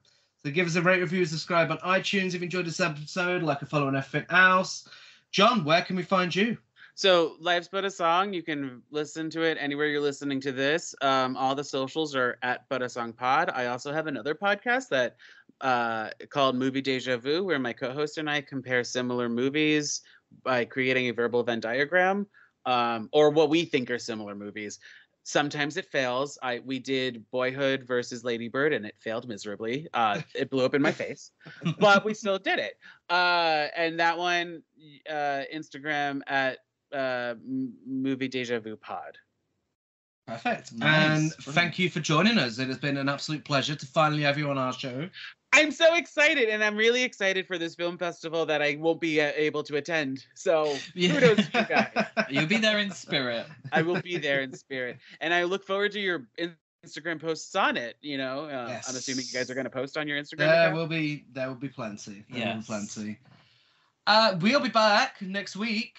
So give us a rate, review, subscribe on iTunes if you enjoyed this episode, like a follow on everything else. John, where can we find you? So Life's But a Song, you can listen to it anywhere you're listening to this. All the socials are at But a Song Pod. I also have another podcast that called Movie Deja Vu, where my co-host and I compare similar movies by creating a verbal Venn diagram, or what we think are similar movies. Sometimes it fails. We did Boyhood versus Lady Bird, and it failed miserably. It blew up in my face, but we still did it. And that one, Instagram at Movie Deja Vu Pod. Perfect. Nice. And thank you for joining us. It has been an absolute pleasure to finally have you on our show. I'm so excited, and I'm really excited for this film festival that I won't be able to attend. So kudos to you guys. You'll be there in spirit. I will be there in spirit, and I look forward to your Instagram posts on it. Yes. I'm assuming you guys are going to post on your Instagram. There account? will be plenty. There will be Yes. plenty. We'll be back next week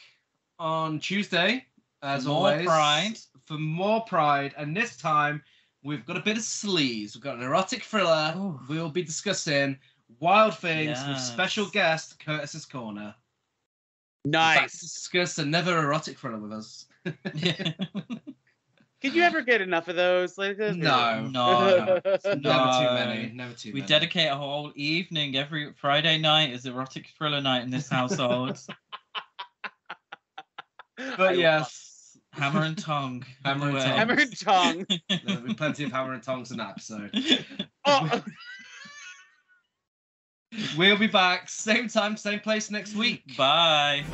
on Tuesday, as More always, Pride. for more Pride, and this time we've got a bit of sleaze. We've got an erotic thriller. Ooh. We'll be discussing Wild Things with Yes. special guest Curtis's Corner. In fact, Nice. discuss another erotic thriller with us. Could you ever get enough of those? Like, No. No. Never too No. many. Never too We many. dedicate a whole evening every Friday night as erotic thriller night in this household. But yes, Hammer and tongue. Hammer and Away. tongue. Hammer and tongue. there'll be plenty of hammer and tongs in that episode. Oh. We'll be back, same time, same place next week. Bye.